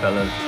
fellas.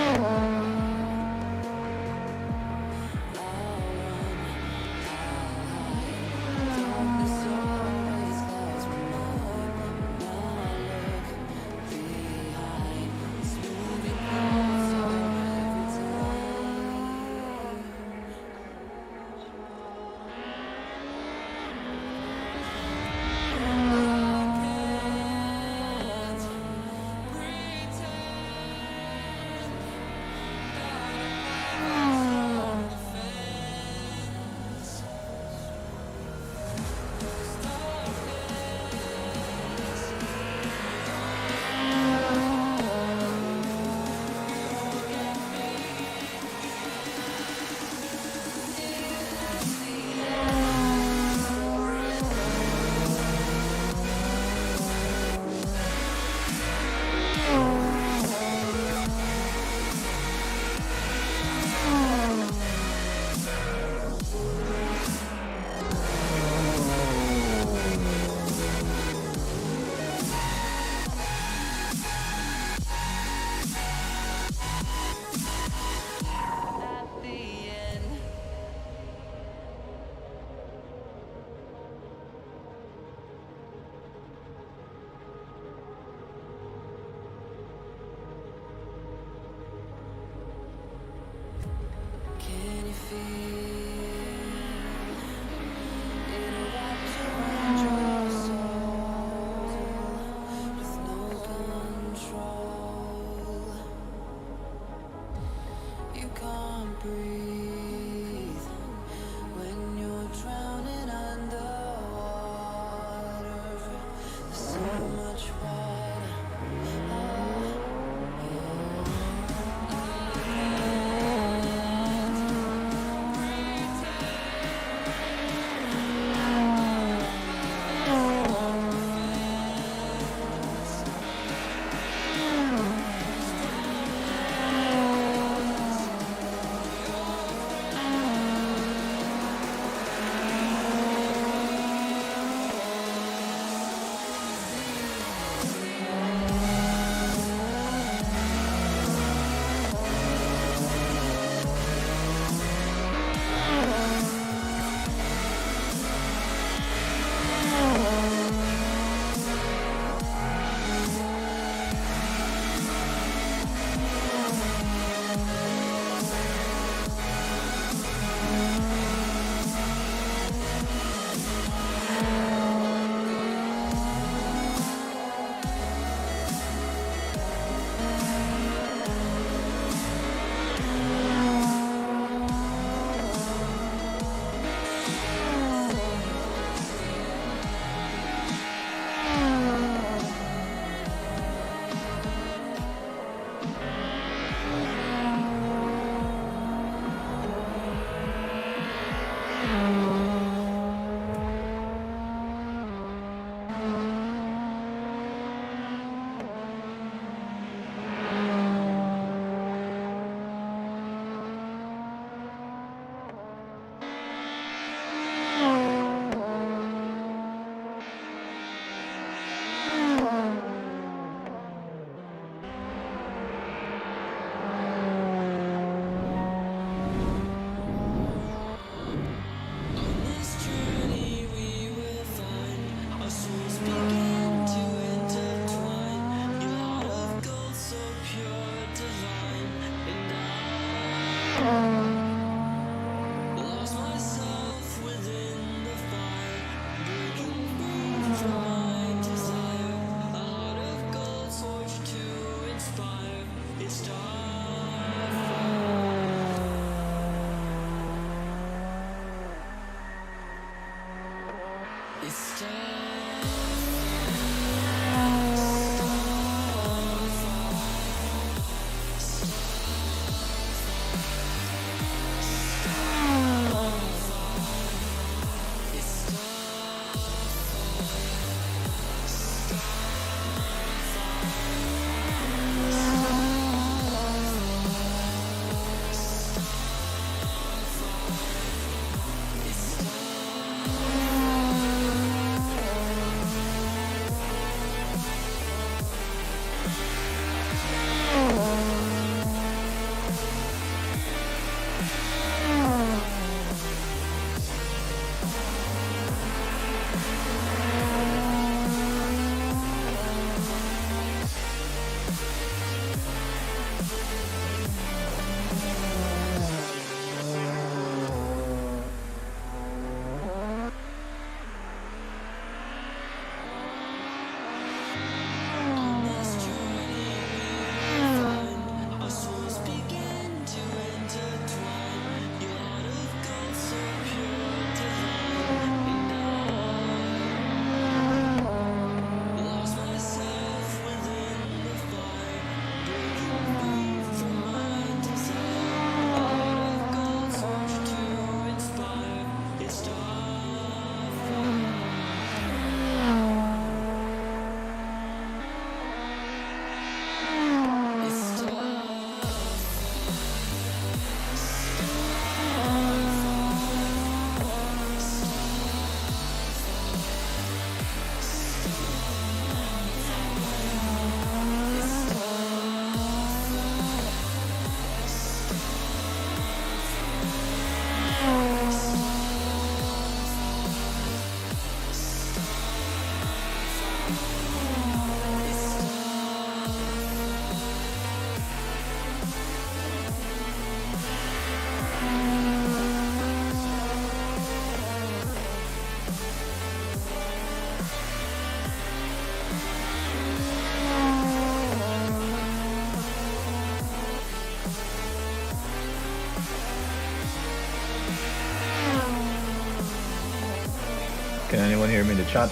Can anyone hear me in the chat?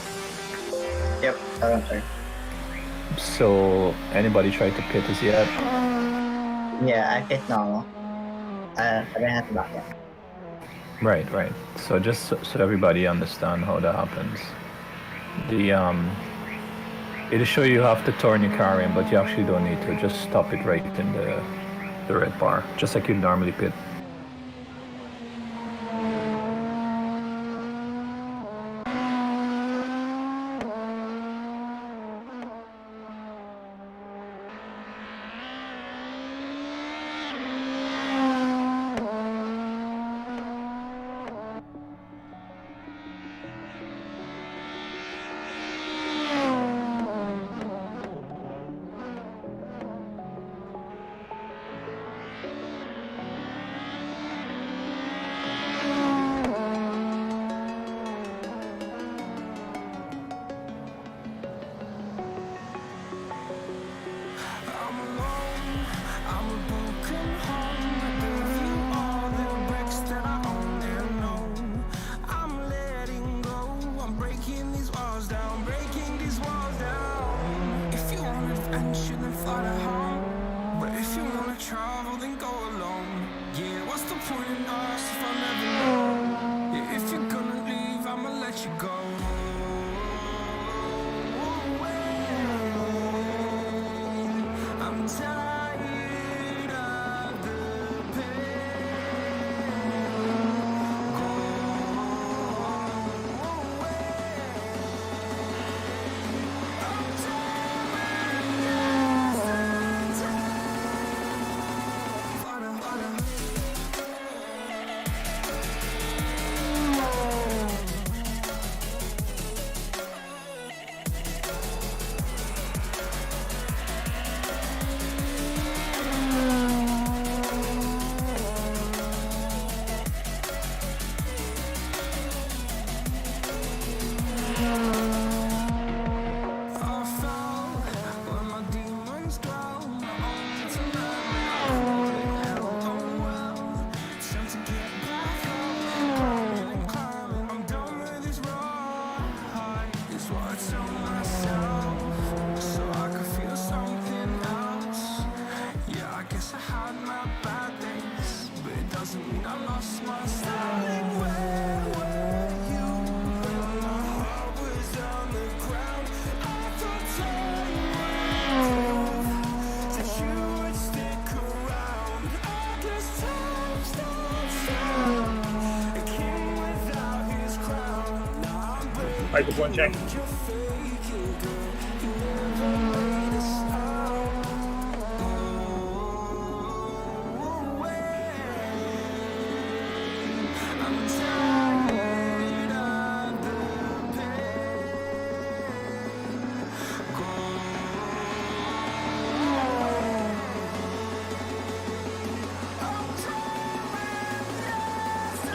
Yep, sir. So, anybody tried to pit us yet? Yeah, I pit normal. I didn't have to back in. Right, right. So just so everybody understand how that happens. It'll show you have to turn your car in, but you actually don't need to. Just stop it right in the red bar, just like you normally pit. Just one check.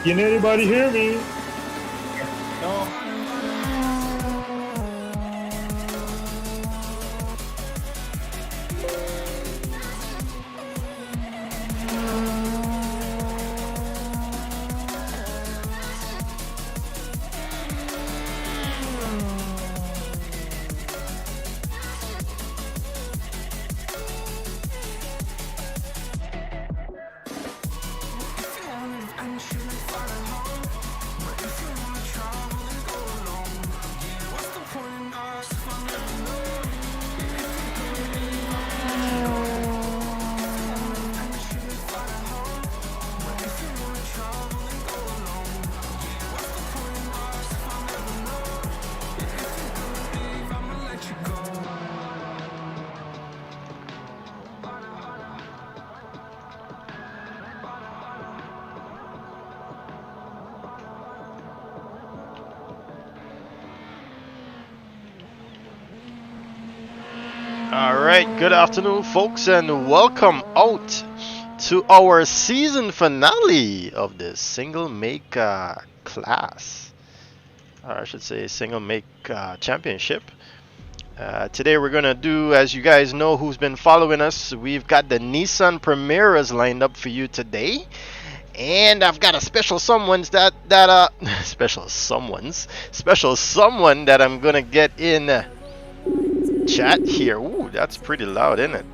Can anybody hear me? No. Alright, good afternoon folks and welcome out to our season finale of the single make class. Or I should say single make championship. Today we're going to do, as you guys know who's been following us, we've got the Nissan Primeras lined up for you today. And I've got a special someone's that special someone that I'm gonna get in chat here. Ooh, that's pretty loud, isn't it?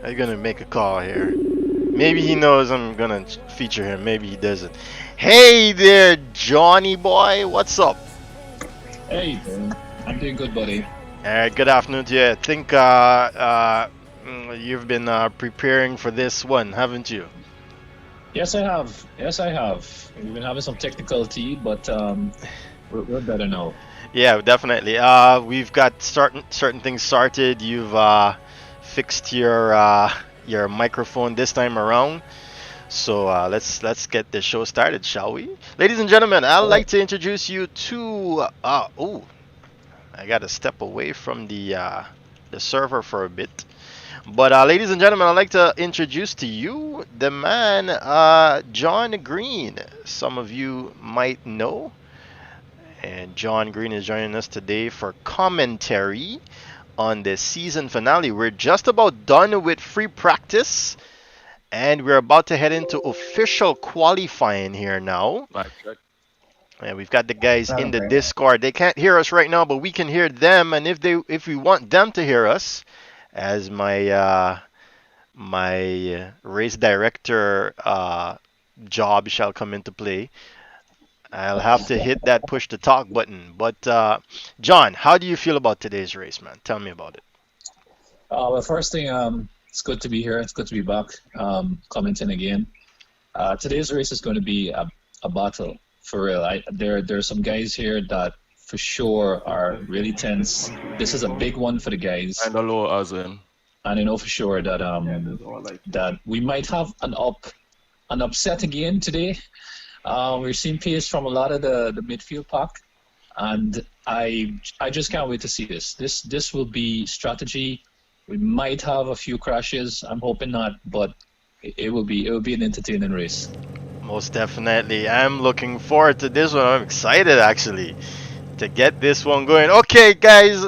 I'm gonna make a call here. Maybe he knows I'm gonna feature him. Maybe he doesn't. Hey there, Johnny boy. What's up? Hey, I'm doing good, buddy. Alright, good afternoon to you. I think you've been preparing for this one, haven't you? Yes, I have. Yes, I have. We've been having some difficulty, but we're better now. Yeah, definitely. We've got certain things started. You've fixed your microphone this time around. So let's get the show started, shall we? Ladies and gentlemen, I'd like to introduce you to oh, I gotta step away from the server for a bit. But ladies and gentlemen, I'd like to introduce to you the man, John Green. Some of you might know. And John Green is joining us today for commentary on the season finale. We're just about done with free practice. And we're about to head into official qualifying here now. And we've got the guys in the Discord. They can't hear us right now, but we can hear them. And if we want them to hear us, as my my race director job shall come into play, I'll have to hit that push to talk button. But John, how do you feel about today's race, man? Tell me about it. Well, first thing, it's good to be here. It's good to be back, commenting again. Today's race is going to be a battle, for real. There's some guys here that for sure are really tense. This is a big one for the guys. And hello, Oswyne. And I know for sure that that we might have an upset again today. We're seeing pace from a lot of the midfield pack, and I just can't wait to see this. This will be strategy. We might have a few crashes. I'm hoping not, but it will be an entertaining race. Most definitely. I'm looking forward to this one. I'm excited actually to get this one going. Okay, guys,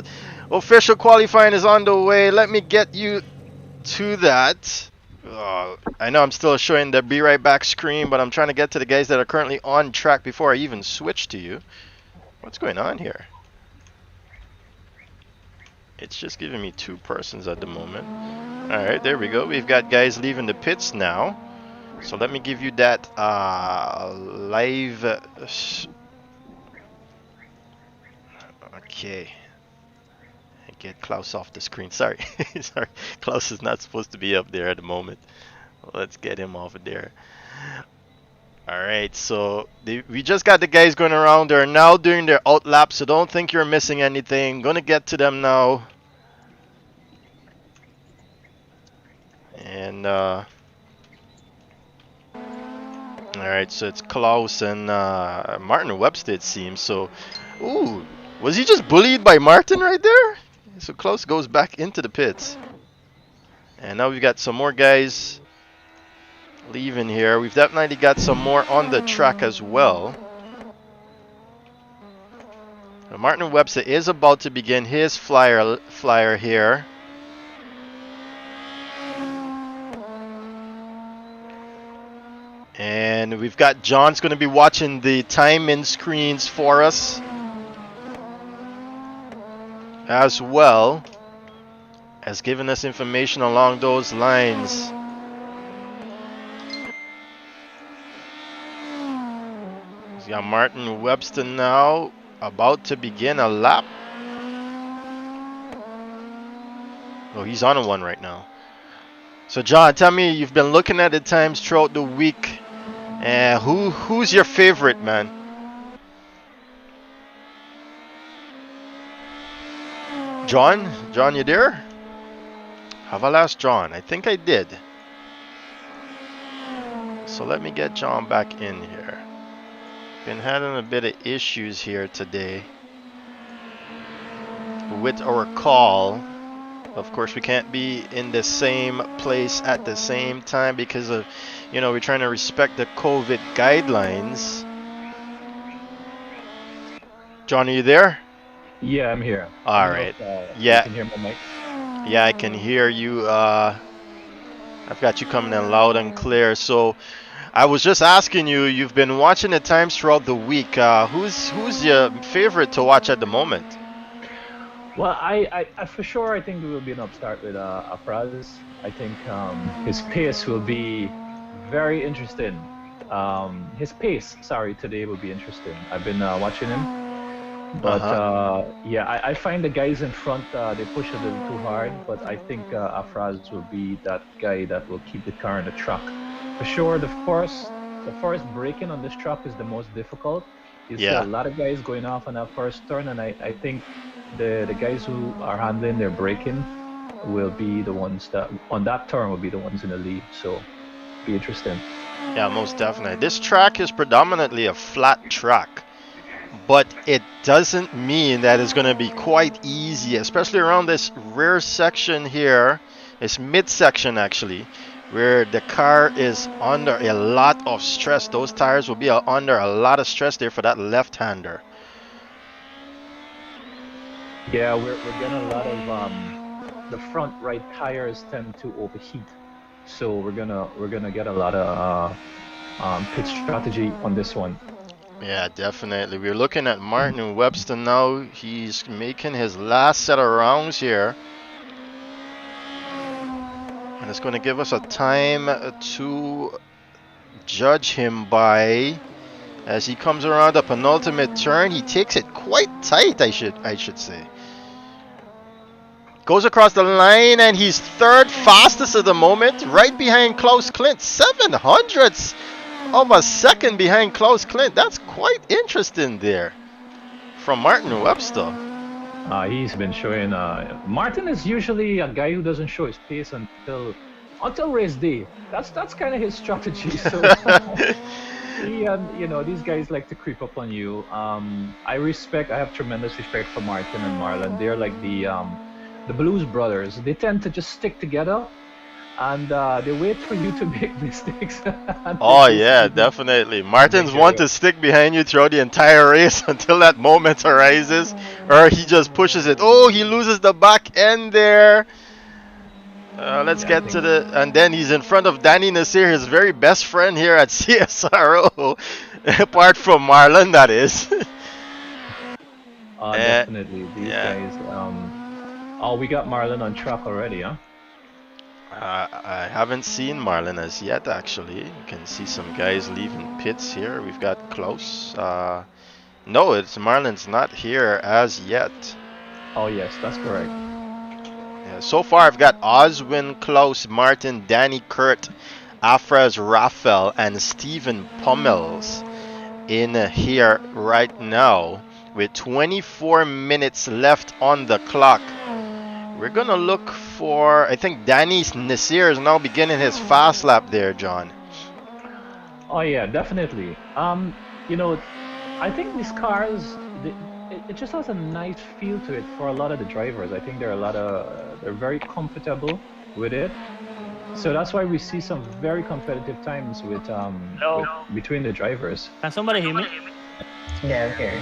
official qualifying is on the way. Let me get you to that. I know I'm still showing the Be Right Back screen, but I'm trying to get to the guys that are currently on track before I even switch to you. What's going on here? It's just giving me two persons at the moment. Alright, there we go. We've got guys leaving the pits now. So let me give you that live... Okay. Get Klaus off the screen. Sorry. Sorry. Klaus is not supposed to be up there at the moment. Let's get him off of there. Alright, so we just got the guys going around. They're now doing their out lap, so don't think you're missing anything. Gonna get to them now. And alright, so it's Klaus and Martin Webster, it seems. So, ooh, was he just bullied by Martin right there? So Klaus goes back into the pits. And now we've got some more guys leaving here. We've definitely got some more on the track as well. Now Martin Webster is about to begin his flyer here. And we've got John's going to be watching the time-in screens for us as well as giving us information along those lines. We've got Martin Webster now about to begin a lap. Oh, he's on one right now. So John, tell me, you've been looking at the times throughout the week. Who's your favorite, man? John? John, you there? Have I lost John? I think I did. So let me get John back in here. Been having a bit of issues here today with our call. Of course, we can't be in the same place at the same time because of, you know, we're trying to respect the COVID guidelines. John, are you there? Yeah, I'm here. All right. Yeah. Yeah. You can hear my mic. Yeah, I can hear you. I've got you coming in loud and clear. So I was just asking you, you've been watching the times throughout the week. Who's your favorite to watch at the moment? Well, I for sure I think there will be an upstart with Afraz. I think his pace will be very interesting. His pace, sorry, today will be interesting. I've been watching him, but yeah, I find the guys in front they push a little too hard. But I think Afraz will be that guy that will keep the car on the track. For sure, the first braking on this track is the most difficult. You see a lot of guys going off on that first turn, and I think the guys who are handling their braking will be the ones that on that turn will be the ones in the lead. So be interesting. Yeah, most definitely. This track is predominantly a flat track, but it doesn't mean that it's going to be quite easy, especially around this rear section here, this midsection actually, where the car is under a lot of stress. Those tires will be under a lot of stress there for that left-hander. Yeah, we're getting a lot of the front right tires tend to overheat, so we're gonna get a lot of pit strategy on this one. Yeah, definitely. We're looking at Martin Webster now. He's making his last set of rounds here. And it's going to give us a time to judge him by. As he comes around the penultimate turn, he takes it quite tight, I should say. Goes across the line, and he's third fastest at the moment, right behind Klaus Klint. 700ths of a second behind Klaus Klint. That's quite interesting there from Martin Webster. He's been showing. Martin is usually a guy who doesn't show his pace until race day. That's kind of his strategy. So these guys like to creep up on you. I have tremendous respect for Martin and Marlon. They're like the Blues Brothers. They tend to just stick together, and they wait for you to make mistakes. Oh yeah, definitely. Martin's one to stick behind you throughout the entire race until that moment arises, or he just pushes it. Oh, he loses the back end there. Let's get to the, and then he's in front of Danny Nasseir, his very best friend here at CSRO, apart from Marlon, that is. Definitely, these guys. Oh, we got Marlon on track already, huh? I haven't seen Marlon as yet, actually. You can see some guys leaving pits here. We've got Klaus. No, Marlon's not here as yet. Oh yes, that's correct. Yeah, so far I've got Oswyne, Klaus, Martin, Danny, Kurt, Afraz, Raphael, and Stephen Pummels in here right now with 24 minutes left on the clock. We're gonna look for, I think Danny Nasseir is now beginning his fast lap there, John. Oh yeah, definitely. I think these cars, it just has a nice feel to it for a lot of the drivers. I think they're very comfortable with it. So that's why we see some very competitive times with between the drivers. Can somebody hear me? Yeah, okay.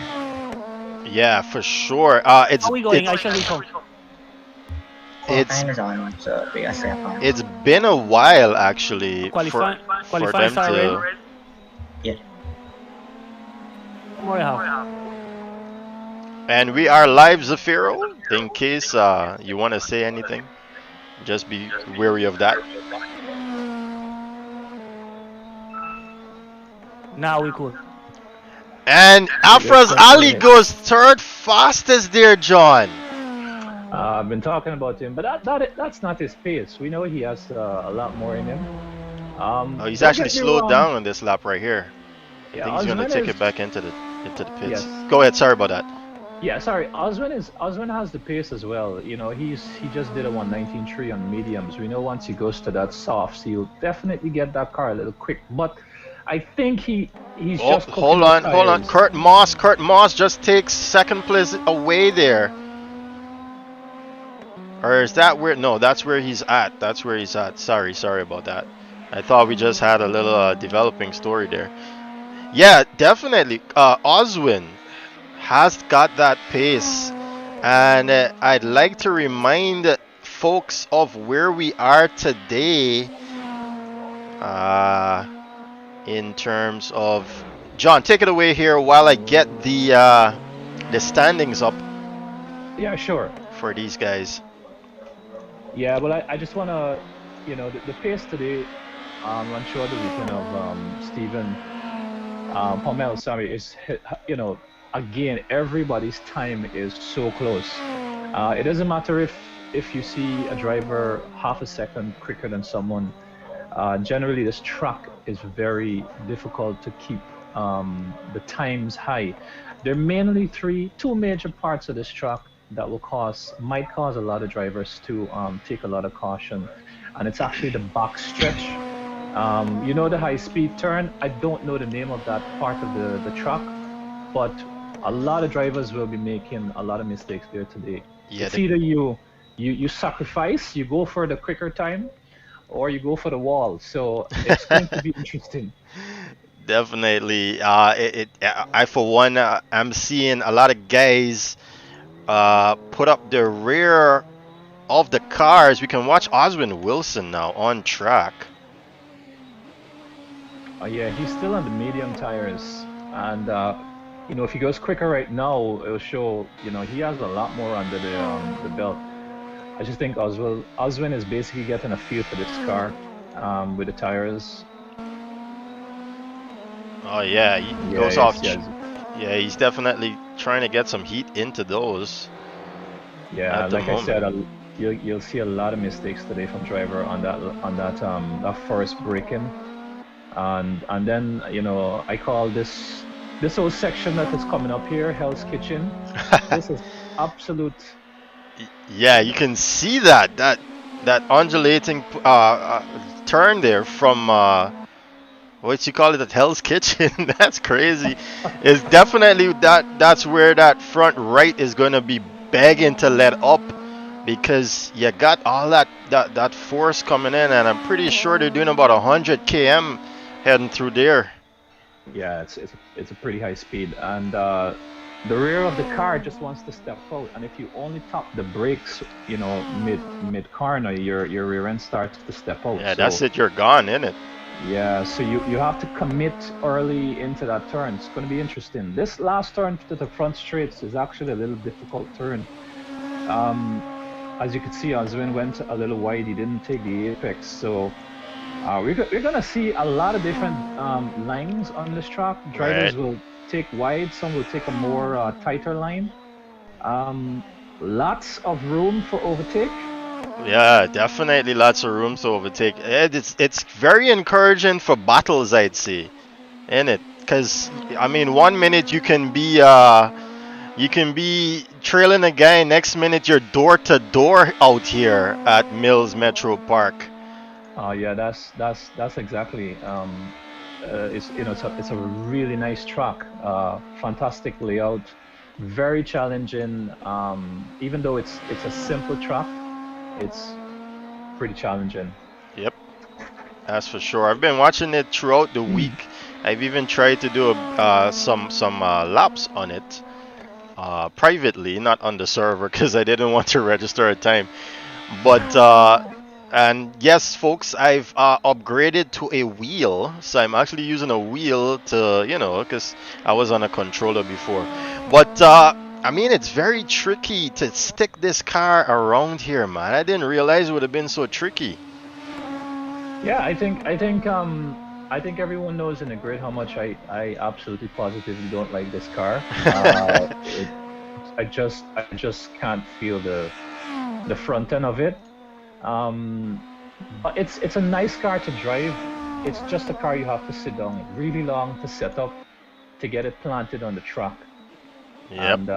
Yeah, for sure. How are we going? I shall come. Timer's on, so we got strap on. It's been a while actually for Qualify them to. Yeah. What do I have? And we are live, Zafiro. In case you want to say anything, just be wary of that. Now we could. And Afraz Ali goes third fastest there, John. I've been talking about him, but that's not his pace. We know he has a lot more in him. He's actually slowed down on this lap right here. Yeah, I think he's going to take it back into the pits. Yes. Go ahead, sorry about that. Yeah, sorry. Oswyne has the pace as well. You know, he just did a 119.3 on mediums. We know once he goes to that softs, he'll definitely get that car a little quick. But I think he's just. Hold on. Kurt Moss just takes second place away there. Or is that where? No, that's where he's at. Sorry about that. I thought we just had a little developing story there. Yeah, definitely. Oswyne has got that pace, and I'd like to remind folks of where we are today in terms of John, take it away here while I get the standings up Yeah, sure. for these guys. Yeah, well, I just want to, the pace today, I'm sure the weekend of Stephen Pommel, sorry, is, again, everybody's time is so close. It doesn't matter if you see a driver half a second quicker than someone. Generally, this track is very difficult to keep the times high. There are mainly two major parts of this track that might cause a lot of drivers to take a lot of caution, and it's actually the back stretch. The high-speed turn. I don't know the name of that part of the track, but a lot of drivers will be making a lot of mistakes there today. Yeah, it's either you sacrifice, you go for the quicker time, or you go for the wall. So it's going to be interesting. Definitely. I for one, I'm seeing a lot of guys put up the rear of the cars. We can watch Oswyne Wilson now on track. Yeah, he's still on the medium tires, and if he goes quicker right now, it'll show. He has a lot more under the belt. I just think Oswyne is basically getting a feel for this car with the tires. Oh yeah, he goes off. Yes. Yeah, he's definitely trying to get some heat into those. Yeah, like I said, you'll see a lot of mistakes today from driver on that first braking, and then I call this whole section that is coming up here Hell's Kitchen. This is absolute. Yeah, you can see that undulating turn there from what you call it, at Hell's Kitchen. That's crazy. It's definitely that's where that front right is going to be begging to let up, because you got all that force coming in, and I'm pretty sure they're doing about 100 km heading through there. Yeah, it's a pretty high speed, and the rear of the car just wants to step out, and if you only tap the brakes, mid corner, your rear end starts to step out. Yeah, that's it. You're gone, isn't it? Yeah, so you have to commit early into that turn. It's going to be interesting. This last turn to the front straights is actually a little difficult turn. As you can see, Oswyne went a little wide. He didn't take the apex, so we're going to see a lot of different lines on this track. Drivers will take wide, some will take a more tighter line. Lots of room for overtake. Yeah, definitely lots of room to overtake. It's very encouraging for battles, I'd say, isn't it? Because I mean, 1 minute you can be trailing a guy, next minute you're door to door out here at Mills Metropark. Yeah, that's exactly. It's a really nice track, fantastic layout, very challenging. Even though it's a simple track, it's pretty challenging. Yep, that's for sure. I've been watching it throughout the week. I've even tried to do some laps on it privately, not on the server, because I didn't want to register a time. But and yes, folks, I've upgraded to a wheel, so I'm actually using a wheel to, because I was on a controller before. But I mean, it's very tricky to stick this car around here, man. I didn't realize it would have been so tricky. Yeah, I think everyone knows in the grid how much I absolutely positively don't like this car. I just can't feel the front end of it. But it's a nice car to drive. It's just a car you have to sit down really long to set up to get it planted on the track. Yep. And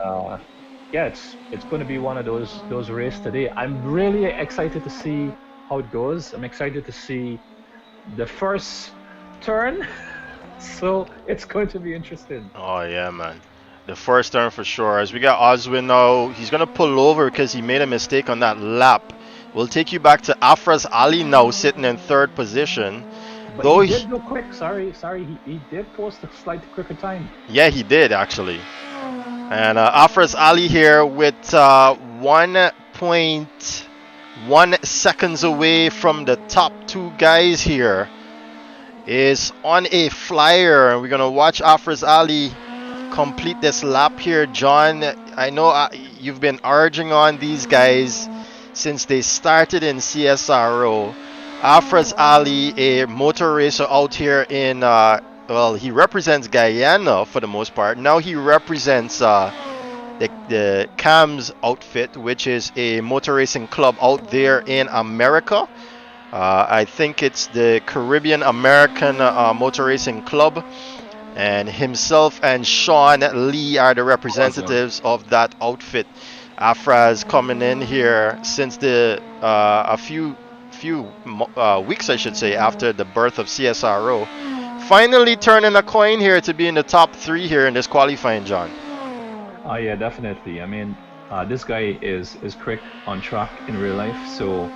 yeah, it's going to be one of those races today. I'm really excited to see how it goes. I'm excited to see the first turn. So it's going to be interesting. Oh yeah, man. The first turn for sure. As we got Oswyne now, he's going to pull over because he made a mistake on that lap. We'll take you back to Afras Ali now, sitting in third position. But though he did go quick. Sorry, he did post a slightly quicker time. Yeah, he did actually. And Afras Ali here with 1.1 seconds away from the top two guys here is on a flyer. We're gonna watch Afraz Ali complete this lap here. John, I know you've been urging on these guys since they started in CSRO. Afraz Ali, a motor racer out here in, well, he represents Guyana for the most part. Now he represents the CAMS outfit, which is a motor racing club out there in America. I think it's the Caribbean American Motor Racing Club. And himself and Sean Lee are the representatives of that outfit. Afraz coming in here since a few weeks, I should say, after the birth of CSRO. Finally turning a coin here to be in the top 3 here in this qualifying, John. Oh yeah, definitely. I mean, this guy is quick on track in real life, so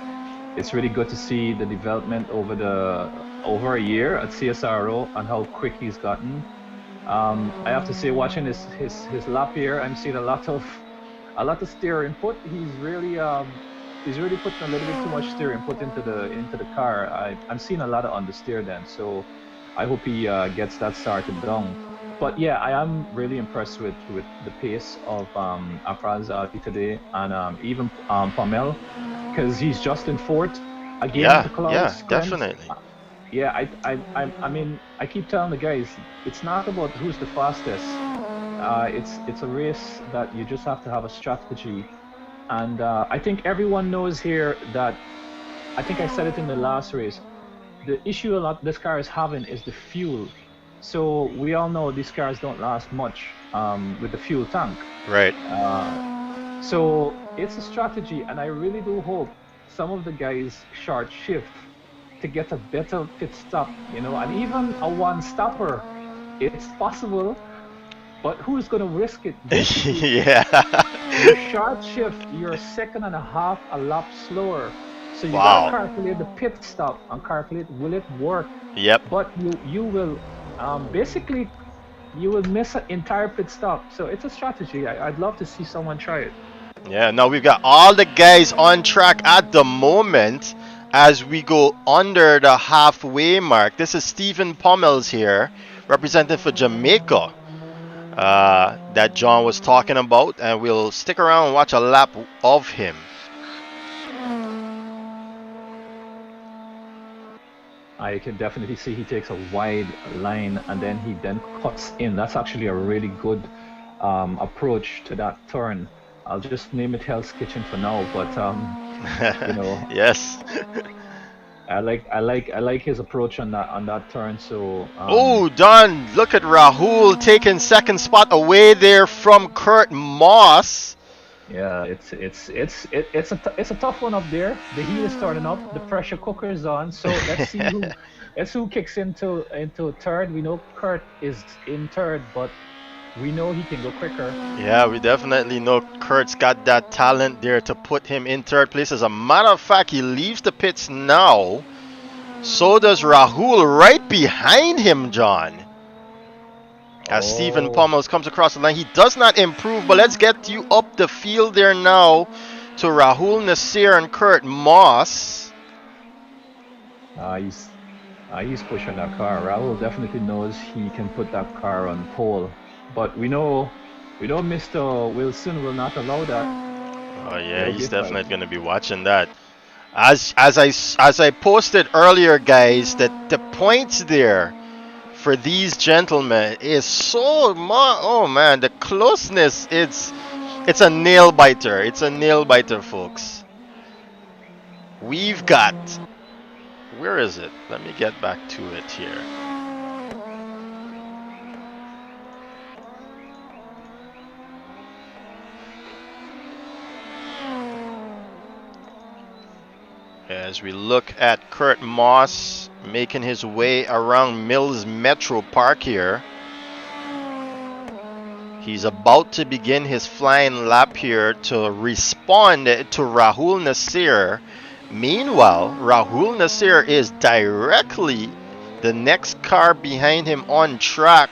it's really good to see the development over a year at CSRO and how quick he's gotten. I have to say, watching his lap here, I'm seeing a lot of steer input. He's really putting a little bit too much steer input into the car. I'm seeing a lot of understeer then, so I hope he gets that started down. But yeah, I am really impressed with the pace of Afraz Ali today, and even Pamel, because he's just in fourth again. Yeah, definitely. Yeah, I mean, I keep telling the guys, it's not about who's the fastest. It's a race that you just have to have a strategy, and I think everyone knows here that. I think I said it in the last race. The issue this car is having is the fuel. So we all know these cars don't last much with the fuel tank. Right. So it's a strategy, and I really do hope some of the guys short shift to get a better pit stop, and even a one-stopper. It's possible, but who's going to risk it? Yeah. You short shift, you're a second and a half a lap slower. So you got to calculate the pit stop and calculate, will it work? Yep. But you will basically you will miss an entire pit stop. So it's a strategy. I'd love to see someone try it. Yeah, now we've got all the guys on track at the moment as we go under the halfway mark. This is Stephen Pommels here, representing for Jamaica, that John was talking about, and we'll stick around and watch a lap of him. I can definitely see he takes a wide line and then he cuts in. That's actually a really good approach to that turn. I'll just name it Hell's Kitchen for now, but Yes. I like his approach on that turn. So oh, Don, look at Rahul taking second spot away there from Kurt Moss. Yeah, it's a tough one up there. The heat is starting up, the pressure cooker is on. So let's see who kicks into third. We know Kurt is in third, but we know he can go quicker. Yeah, we definitely know Kurt's got that talent there to put him in third place. As a matter of fact, he leaves the pits now. So does Rahul right behind him, John. As Stephen Pommels comes across the line, he does not improve, but let's get you up the field there now to Rahul, Nasseir, and Kurt Moss. He's pushing that car. Rahul definitely knows he can put that car on pole, but we know Mr. Wilson will not allow that. Oh yeah, he's definitely going to be watching that. As I posted earlier, guys, that the points there for these gentlemen is so much. Oh man, the closeness, it's a nail biter. It's a nail biter, folks. We've got, where is it? Let me get back to it here. As we look at Kurt Moss making his way around Mills Metropark here. He's about to begin his flying lap here to respond to Rahul Nasseir. Meanwhile, Rahul Nasseir is directly the next car behind him on track.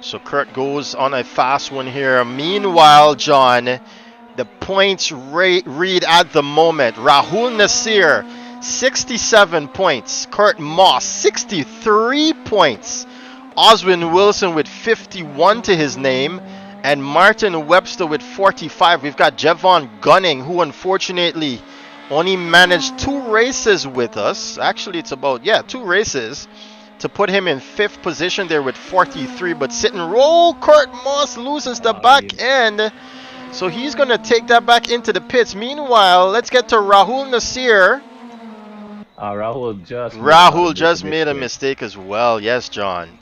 So Kurt goes on a fast one here. Meanwhile, John, the points read at the moment. Rahul Nasseir 67 points. Kurt Moss, 63 points. Oswyne Wilson with 51 to his name. And Martin Webster with 45. We've got Jevon Gunning, who unfortunately only managed 2 races with us. Actually, it's about, 2 races to put him in 5th position there with 43. But sit and roll, Kurt Moss loses the back end. So he's going to take that back into the pits. Meanwhile, let's get to Rahul Nasseir. Rahul just made a mistake as well. Yes, John.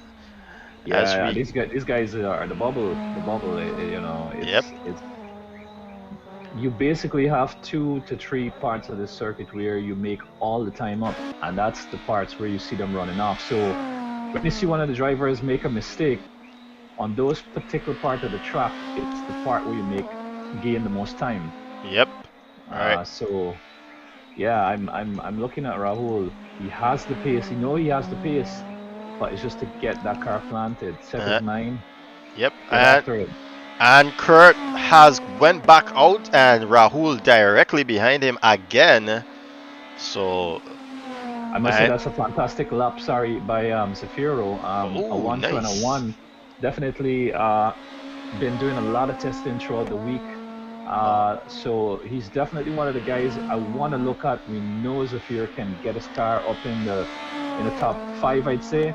Yeah, these guys are the bubble. You know. It's, you basically have 2 to 3 parts of the circuit where you make all the time up, and that's the parts where you see them running off. So when you see one of the drivers make a mistake on those particular part of the track, it's the part where you gain the most time. Yep. All right. So yeah, I'm looking at Rahul. He has the pace. He has the pace. But it's just to get that car planted. 7-9. Yep. And Kurt has went back out, and Rahul directly behind him again. So I must say that's a fantastic lap. Sorry, by CSRO. A 1, nice. 2, and a 1. Definitely been doing a lot of testing throughout the week. So he's definitely one of the guys I want to look at. We know CSRO can get his car up in the top 5, I'd say.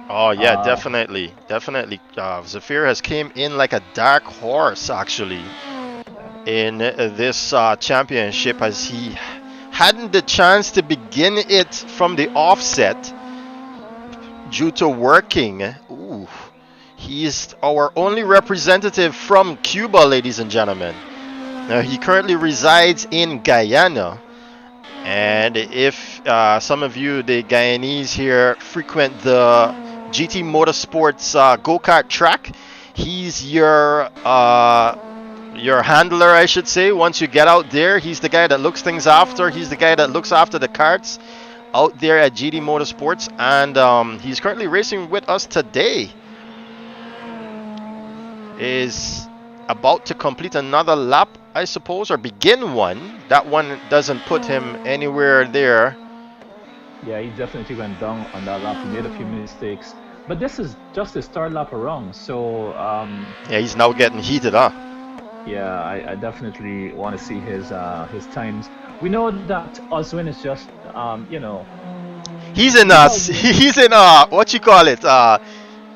Oh yeah, definitely. Zafir has came in like a dark horse actually in this championship, as he hadn't the chance to begin it from the offset due to working. Ooh, he's our only representative from Cuba, ladies and gentlemen. Now he currently resides in Guyana. And if some of you, the Guyanese here, frequent the GT Motorsports go-kart track, he's your handler, I should say. Once you get out there, he's the guy that looks things after. He's the guy that looks after the karts out there at GT Motorsports. And he's currently racing with us today. Is about to complete another lap, I suppose, or begin one. That one doesn't put him anywhere there. Yeah, he definitely went down on that lap. He made a few mistakes, but this is just his 3rd lap around. So yeah, he's now getting heated, huh? Yeah, I definitely want to see his times. We know that Oswyne is just he's in what you call it,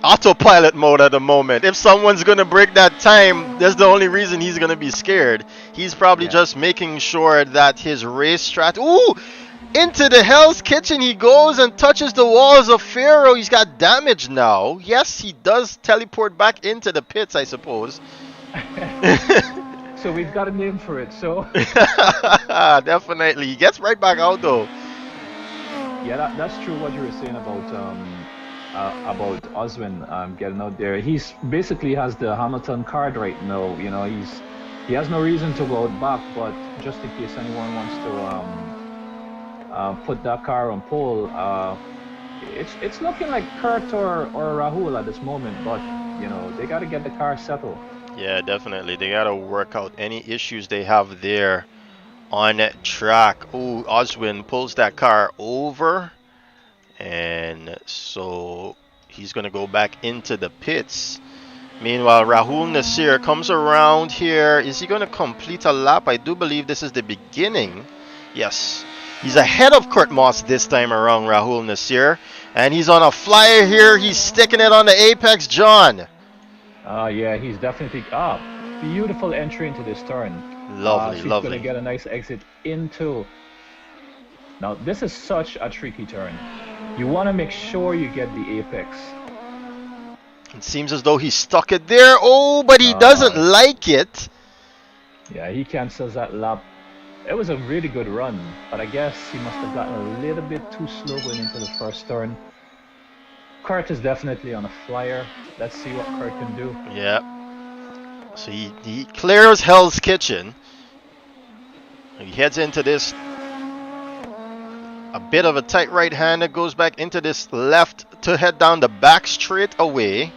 autopilot mode at the moment. If someone's gonna break that time, that's the only reason he's gonna be scared. He's probably just making sure that his race strat. Ooh, into the Hell's Kitchen he goes and touches the walls of Pharaoh. He's got damage now. Yes, he does teleport back into the pits, I suppose. So we've got a name for it. So definitely, he gets right back out though. Yeah, that's true. What you were saying about Oswyne getting out there. He's basically has the Hamilton card right now. You know, he has no reason to go out back, but just in case anyone wants to put that car on pole, it's looking like Kurt or Rahul at this moment. But they got to get the car settled. Yeah, definitely. They got to work out any issues they have there on track. Oh, Oswyne pulls that car over. And so he's going to go back into the pits. Meanwhile, Rahul Nasseir comes around here. Is he going to complete a lap? I do believe this is the beginning. Yes. He's ahead of Kurt Moss this time around, Rahul Nasseir. And he's on a flyer here. He's sticking it on the apex, John. Yeah, he's definitely beautiful entry into this turn. Lovely, she's lovely. Going to get a nice exit into. Now, this is such a tricky turn. You want to make sure you get the apex. It seems as though he stuck it there. Oh, but he doesn't like it. Yeah, he cancels that lap. It was a really good run, but I guess he must have gotten a little bit too slow going into the first turn. Kurt is definitely on a flyer. Let's see what Kurt can do. Yeah. So he clears Hell's Kitchen. He heads into this. A bit of a tight right hander, goes back into this left to head down the back straight away.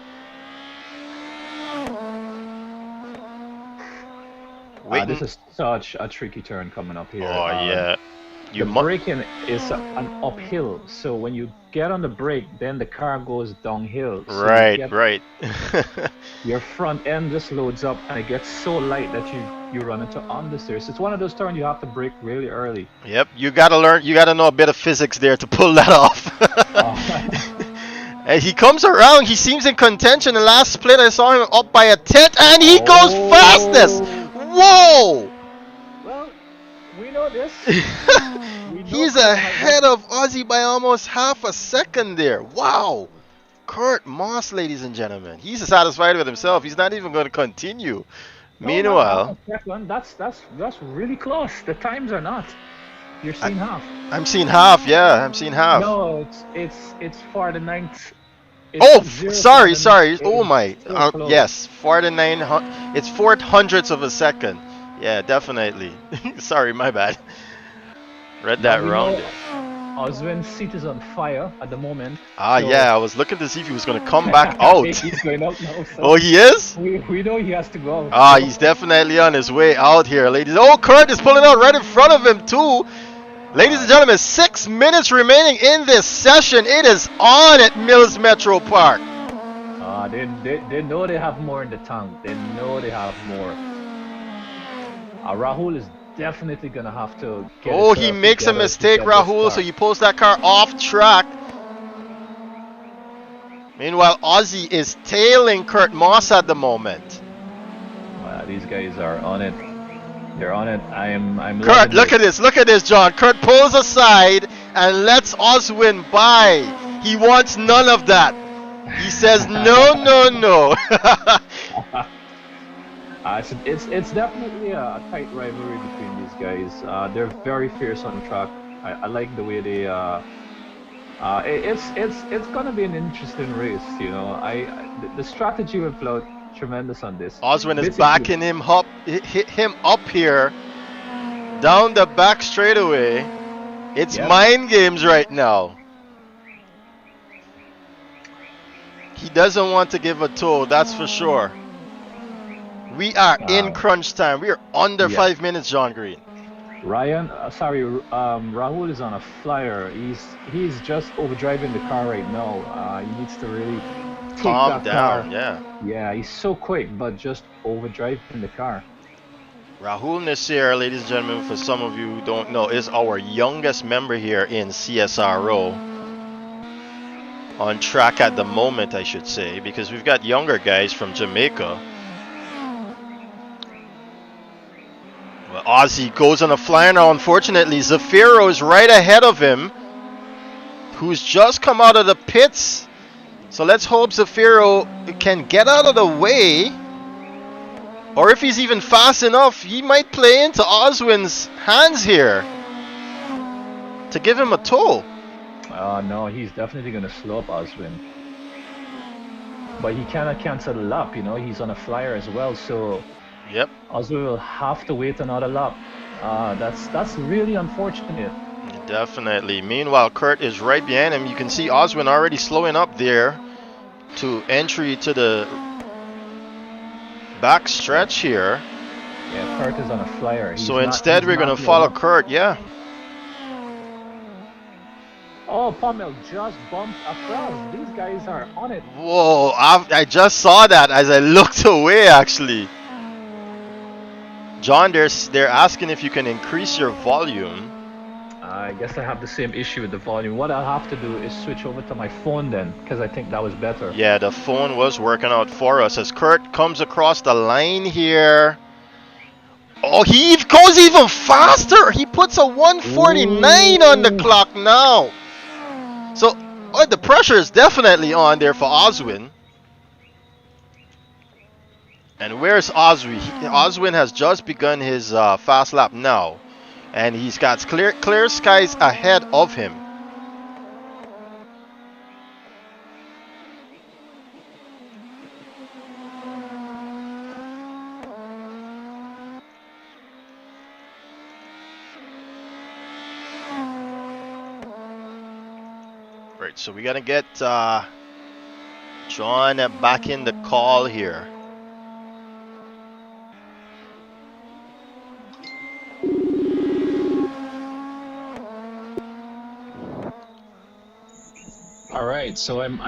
This is such a tricky turn coming up here. Oh, yeah. the braking is an uphill. So when you get on the brake, then the car goes downhill. So right. Your front end just loads up and it gets so light that you run into understeer. So it's one of those turns you have to brake really early. Yep, you gotta know a bit of physics there to pull that off. And he comes around, he seems in contention. The last split I saw him up by a tenth and he goes fastest! Whoa! Well, we know this. He's ahead of Ozzy by almost half a second there. Wow! Kurt Moss, ladies and gentlemen. He's satisfied with himself. He's not even going to continue. Meanwhile, that's really close. The times are not. You're seeing half. I'm seeing half. Yeah, I'm seeing half. No, it's for the ninth. Sorry. Oh my. Yes, 49. It's 4/100ths of a second. Yeah, definitely. Sorry, my bad. Read that wrong. Oswyn's seat is on fire at the moment. Yeah, I was looking to see if he was going to come back out. He's going out now. So oh, he is? We know he has to go out. He's definitely on his way out here, ladies. Oh, Kurt is pulling out right in front of him, too. Ladies and gentlemen, 6 minutes remaining in this session. It is on at Mills Metro Park. They know they have more in the tank. They know they have more. Rahul is definitely gonna have to get he makes a mistake, Rahul, so he pulls that car off track. Meanwhile, Ozzy is tailing Kurt Moss at the moment. These guys are on it. They're on it. I'm Kurt, look at this, John. Kurt pulls aside and lets Oswyne by. He wants none of that. He says no. It's definitely a tight rivalry between these guys. They're very fierce on track. I like the way they. It's gonna be an interesting race, you know. The strategy will flow tremendous on this. Oswyne is backing him up here, down the back straightaway. It's mind games right now. He doesn't want to give a tow, that's for sure. We are in crunch time. We are under 5 minutes, John Green. Rahul is on a flyer. He's just overdriving the car right now. He needs to really calm down. Car. Yeah, he's so quick, but just overdriving the car. Rahul Nasseir, ladies and gentlemen, for some of you who don't know, is our youngest member here in CSRO. On track at the moment, I should say, because we've got younger guys from Jamaica. Well, Ozzy goes on a flyer now. Unfortunately, Zafiro is right ahead of him, who's just come out of the pits. So let's hope Zafiro can get out of the way. Or if he's even fast enough, he might play into Oswyne's hands here to give him a tow. No, he's definitely going to slow up Oswyne. But he cannot cancel the lap, you know. He's on a flyer as well, so yep. Oswyne will have to wait another lap. That's really unfortunate. Definitely. Meanwhile, Kurt is right behind him. You can see Oswyne already slowing up there to entry to the back stretch here. Yeah, Kurt is on a flyer. So instead, we're going to follow Kurt, yeah. Oh, Pommel just bumped across. These guys are on it. Whoa, I just saw that as I looked away, actually. John, they're asking if you can increase your volume. I guess I have the same issue with the volume. What I'll have to do is switch over to my phone then, because I think that was better. Yeah, the phone was working out for us as Kurt comes across the line here. Oh, he goes even faster. He puts a 149 on the clock now. So, the pressure is definitely on there for Oswyne. And where's Oswyne? Oswyne has just begun his fast lap now. And he's got clear skies ahead of him. Right, so we gotta get John back in the call here. All right, so I'm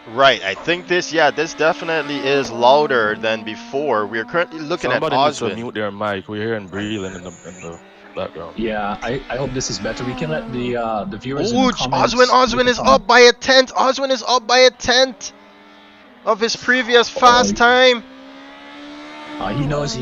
Right, I think this definitely is louder than before. We're currently looking at Somebody needs to Oswyne. mute their mic. We're hearing breathing in the background. yeah. I hope this is better. We can let the viewers in Ooh, the comments. Oswyne is up by a tenth. Oswyne is up by a tenth of his previous fast time. He knows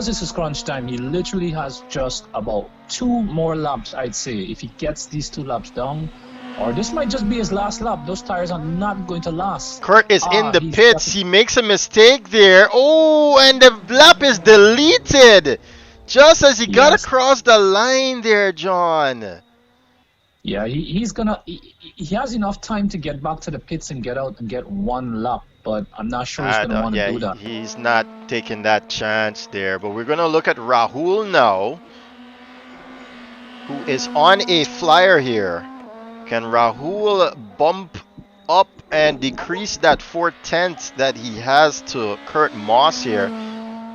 this is crunch time. He literally has just about 2 more laps, I'd say. If he gets these 2 laps down, or this might just be his last lap. Those tires are not going to last. Kurt is in the pits. He makes a mistake there. Oh, and the lap is deleted just as he got across the line there, John. Yeah, he has enough time to get back to the pits and get out and get 1 lap, but I'm not sure he's going to want to do that. He's not taking that chance there. But we're going to look at Rahul now, who is on a flyer here. Can Rahul bump up and decrease that 4/10 that he has to Kurt Moss here?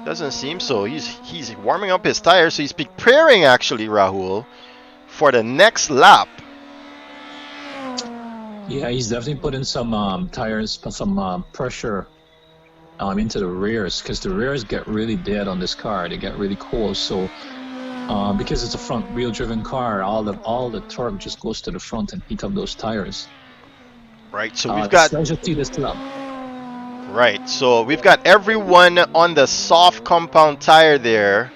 Doesn't seem so. He's warming up his tires, so he's preparing actually, Rahul, for the next lap. Yeah, he's definitely putting some tires, some pressure into the rears, because the rears get really dead on this car. They get really cold, so because it's a front wheel driven car, all the torque just goes to the front and heat up those tires. Right, so we've got this lap. Right, so we've got everyone on the soft compound tire there,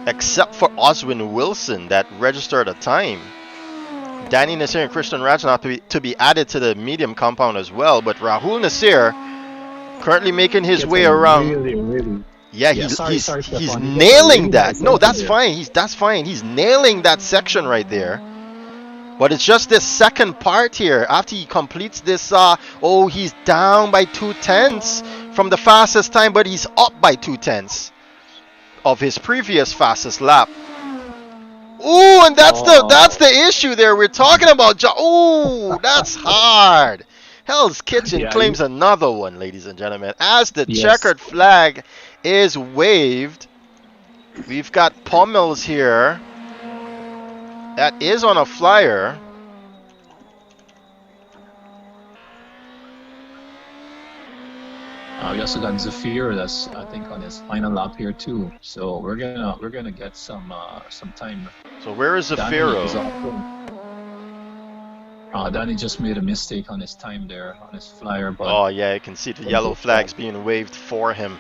except for Oswyne Wilson that registered a time. Danny Nasseir and Christian Rajanath to be added to the medium compound as well, but Rahul Nasseir currently making his way around. Really. Yeah, sorry, he's nailing that. No, that's fine. That's fine. He's nailing that section right there. But it's just this second part here. After he completes this, he's down by 2/10 from the fastest time, but he's up by 2/10 of his previous fastest lap. Ooh, and that's the issue there we're talking about. Ooh, that's hard. Hell's Kitchen claims another one, ladies and gentlemen. As the checkered flag is waved, we've got Pummels here. That is on a flyer. We also got Zafir that's I think on his final lap here too. So we're gonna get some time. So where is Zafiro? Danny just made a mistake on his time there on his flyer. But oh yeah, you can see the yellow flags being waved for him.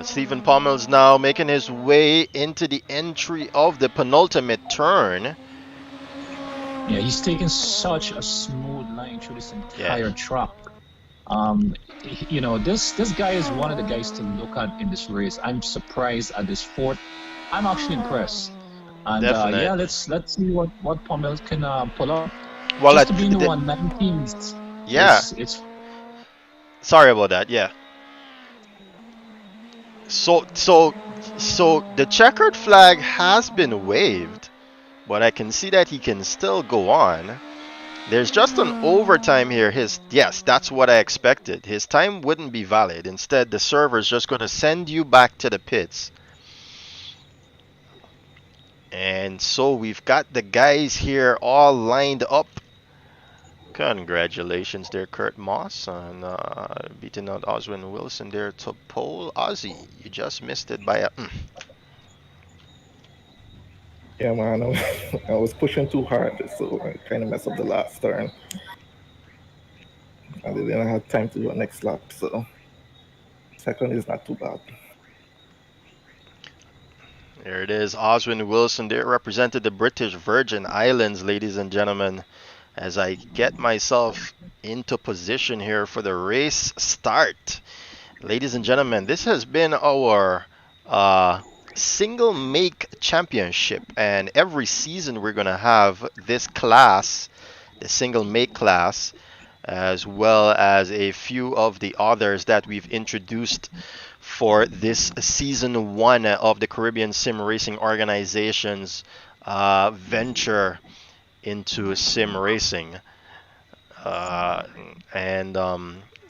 Stephen Pommel's now making his way into the entry of the penultimate turn. Yeah, he's taking such a smooth line through this entire track. This guy is one of the guys to look at in this race. I'm surprised at this fourth. I'm actually impressed. And let's see what Pommel can pull up. Well, just to be in the 119s. Yeah. It's sorry about that. Yeah. So the checkered flag has been waved, but I can see that he can still go on. There's just an overtime here. That's what I expected. His time wouldn't be valid. Instead, the server's just going to send you back to the pits. And so we've got the guys here all lined up. Congratulations there, Kurt Moss, on beating out Oswyne Wilson there to pole. Ozzy, you just missed it by a... Yeah, man, I was pushing too hard, so I kind of messed up the last turn. And then I had time to do a next lap, so second is not too bad. There it is, Oswyne Wilson there represented the British Virgin Islands, ladies and gentlemen. As I get myself into position here for the race start. Ladies and gentlemen, this has been our single make championship, and every season we're going to have this class, the single make class, as well as a few of the others that we've introduced for this season 1 of the Caribbean Sim Racing Organization's venture into sim racing.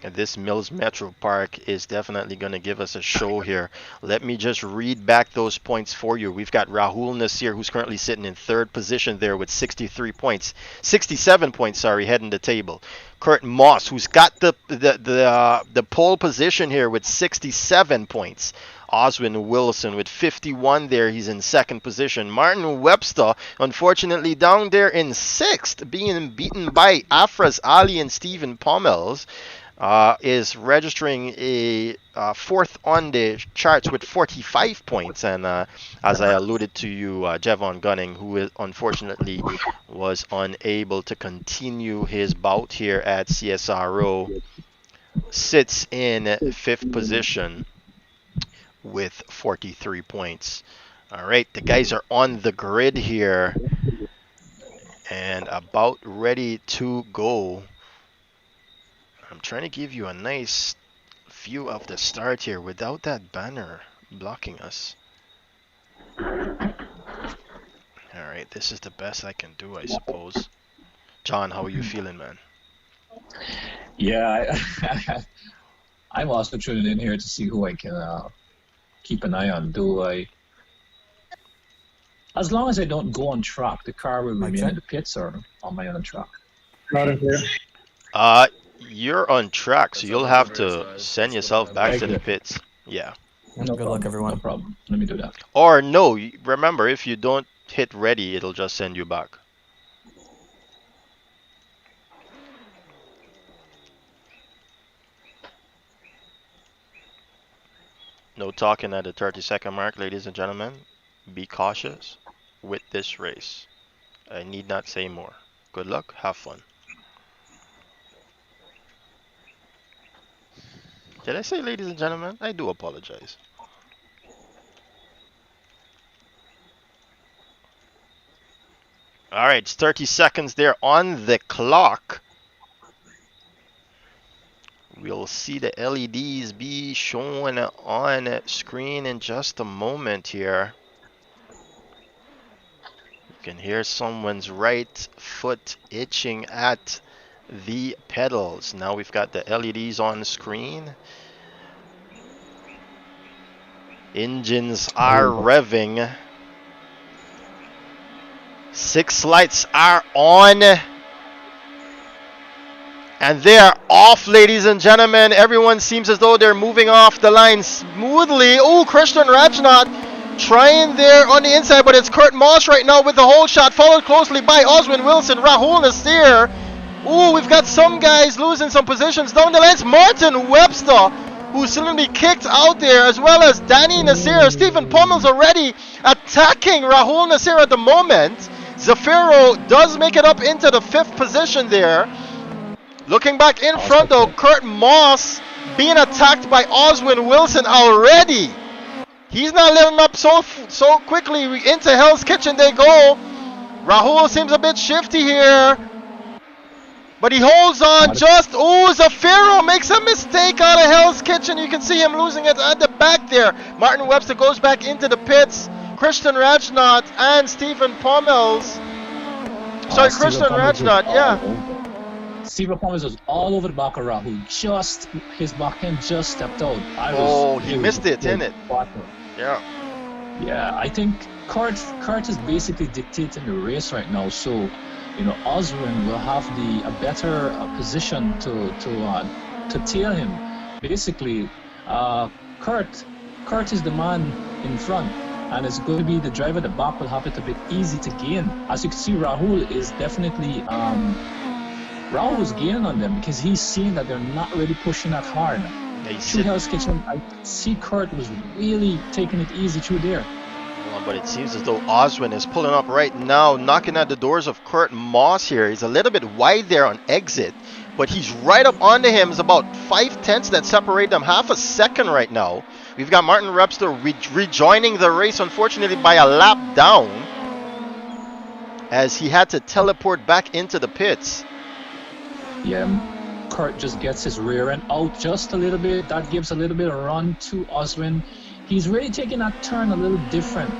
This Mills Metro Park is definitely going to give us a show here. Let me just read back those points for you. We've got Rahul Nasseir, who's currently sitting in third position there with 67 points, heading the table. Kurt Moss, who's got the pole position here with 67 points. Oswyne Wilson with 51 there. He's in second position. Martin Webster, unfortunately, down there in sixth, being beaten by Afras Ali and Stephen Pommels. Is registering a fourth on the charts with 45 points. And as I alluded to you, Jevon Gunning, who unfortunately was unable to continue his bout here at CSRO, sits in fifth position with 43 points. All right, the guys are on the grid here and about ready to go. I'm trying to give you a nice view of the start here without that banner blocking us. Alright, this is the best I can do, I suppose. John, how are you feeling, man? Yeah, I'm also tuning in here to see who I can keep an eye on. As long as I don't go on track, the car will remain in the pits, or am I on track? Loud and clear. You're on track, so you'll have to send yourself back to the pits. Yeah. No Good luck, everyone. No problem. Let me do that. Or no, remember, if you don't hit ready, it'll just send you back. No talking at the 30-second mark, ladies and gentlemen. Be cautious with this race. I need not say more. Good luck, have fun. Did I say ladies and gentlemen? I do apologize. Alright, it's 30 seconds there on the clock. We'll see the LEDs be shown on screen in just a moment here. You can hear someone's right foot itching at the pedals. Now we've got the LEDs on the screen. Engines are revving. 6 lights are on. And they are off, ladies and gentlemen. Everyone seems as though they're moving off the line smoothly. Oh, Christian Rajnath trying there on the inside, but it's Kurt Moss right now with the whole shot, followed closely by Oswyne Wilson, Rahul Nasseir. Ooh, we've got some guys losing some positions down the lanes. Martin Webster, who's suddenly kicked out there, as well as Danny Nasseir. Stephen Pommels already attacking Rahul Nasseir at the moment. Zafiro does make it up into the 5th position there. Looking back in front though, Kurt Moss being attacked by Oswyne Wilson already. He's not letting up so quickly. Into Hell's Kitchen they go. Rahul seems a bit shifty here. But he holds on just. Oh, Zafiro makes a mistake out of Hell's Kitchen. You can see him losing it at the back there. Martin Webster goes back into the pits. Christian Rajnath and Stephen Pommels. Sorry, Christian Rajnath, yeah. Stephen Pommels was all over the back of Rahul. Just, his back end just stepped out. He missed it, innit? Yeah. Yeah, I think Kurt is basically dictating the race right now. So, you know, Oswyne will have a better position to tail him. Basically, Kurt is the man in front, and it's going to be the driver at the back will have it a bit easy to gain. As you can see, Rahul is definitely Rahul was gaining on them because he's seeing that they're not really pushing that hard. Through Hell's Kitchen, I see Kurt was really taking it easy through there. But it seems as though Oswyne is pulling up right now, knocking at the doors of Kurt Moss here. He's a little bit wide there on exit, but he's right up onto him. It's about 5/10 that separate them, half a second right now. We've got Martin Webster rejoining the race, unfortunately by a lap down, as he had to teleport back into the pits. Yeah, Kurt just gets his rear end out just a little bit. That gives a little bit of run to Oswyne. he's really taking that turn a little different.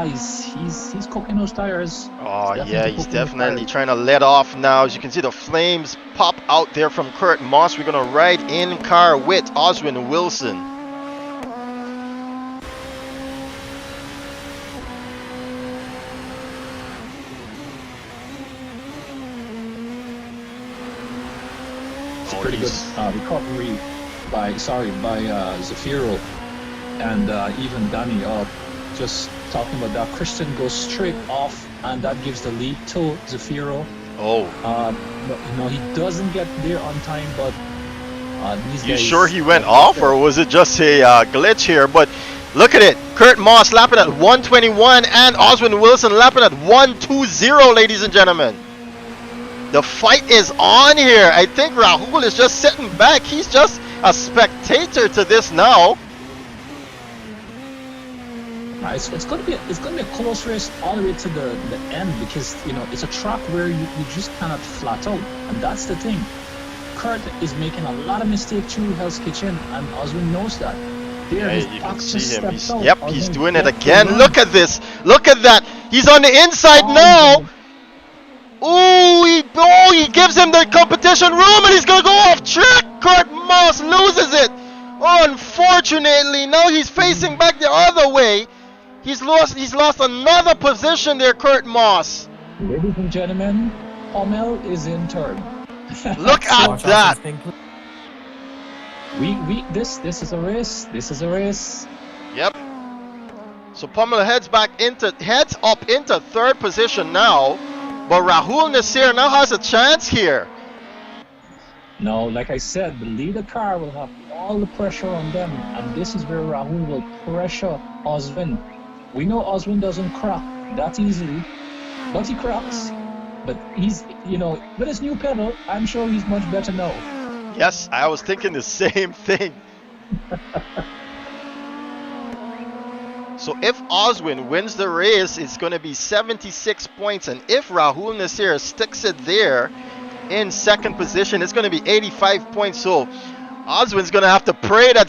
He's cooking those tires. Oh yeah, he's definitely trying to let off now. As you can see, the flames pop out there from Kurt Moss. We're gonna ride in car with Oswyne Wilson. It's a pretty good recovery by Zafiro and even Danny. Just talking about that, Christian goes straight off, and that gives the lead to Zafiro. Oh. He doesn't get there on time, but these You guys, sure he went off, or was it just a glitch here? But look at it. Kurt Moss lapping at 121 and Oswyne Wilson lapping at 120, ladies and gentlemen. The fight is on here. I think Rahul is just sitting back. He's just a spectator to this now. It's going to be a close race all the way to the end, because it's a track where you just cannot flat out, and that's the thing. Kurt is making a lot of mistakes through Hell's Kitchen, and Oswyne knows that. Yeah, you can see him. He's doing it again. Look at this. Look at that. He's on the inside now. He gives him the competition room, and he's gonna go off track. Kurt Moss loses it. Unfortunately, now he's facing back the other way. He's lost another position there, Kurt Moss. Ladies and gentlemen, Hummel is in third. Look at that. This is a race. This is a race. Yep. So Pummel heads up into third position now, but Rahul Nasseir now has a chance here. No, like I said, the leader car will have all the pressure on them, and this is where Rahul will pressure Oswyne. We know Oswyne doesn't crack that easily, but he cracks. But he's, with his new pedal, I'm sure he's much better now. Yes, I was thinking the same thing. So if Oswyne wins the race, it's going to be 76 points. And if Rahul Nasseir sticks it there in second position, it's going to be 85 points. So Oswyne's going to have to pray that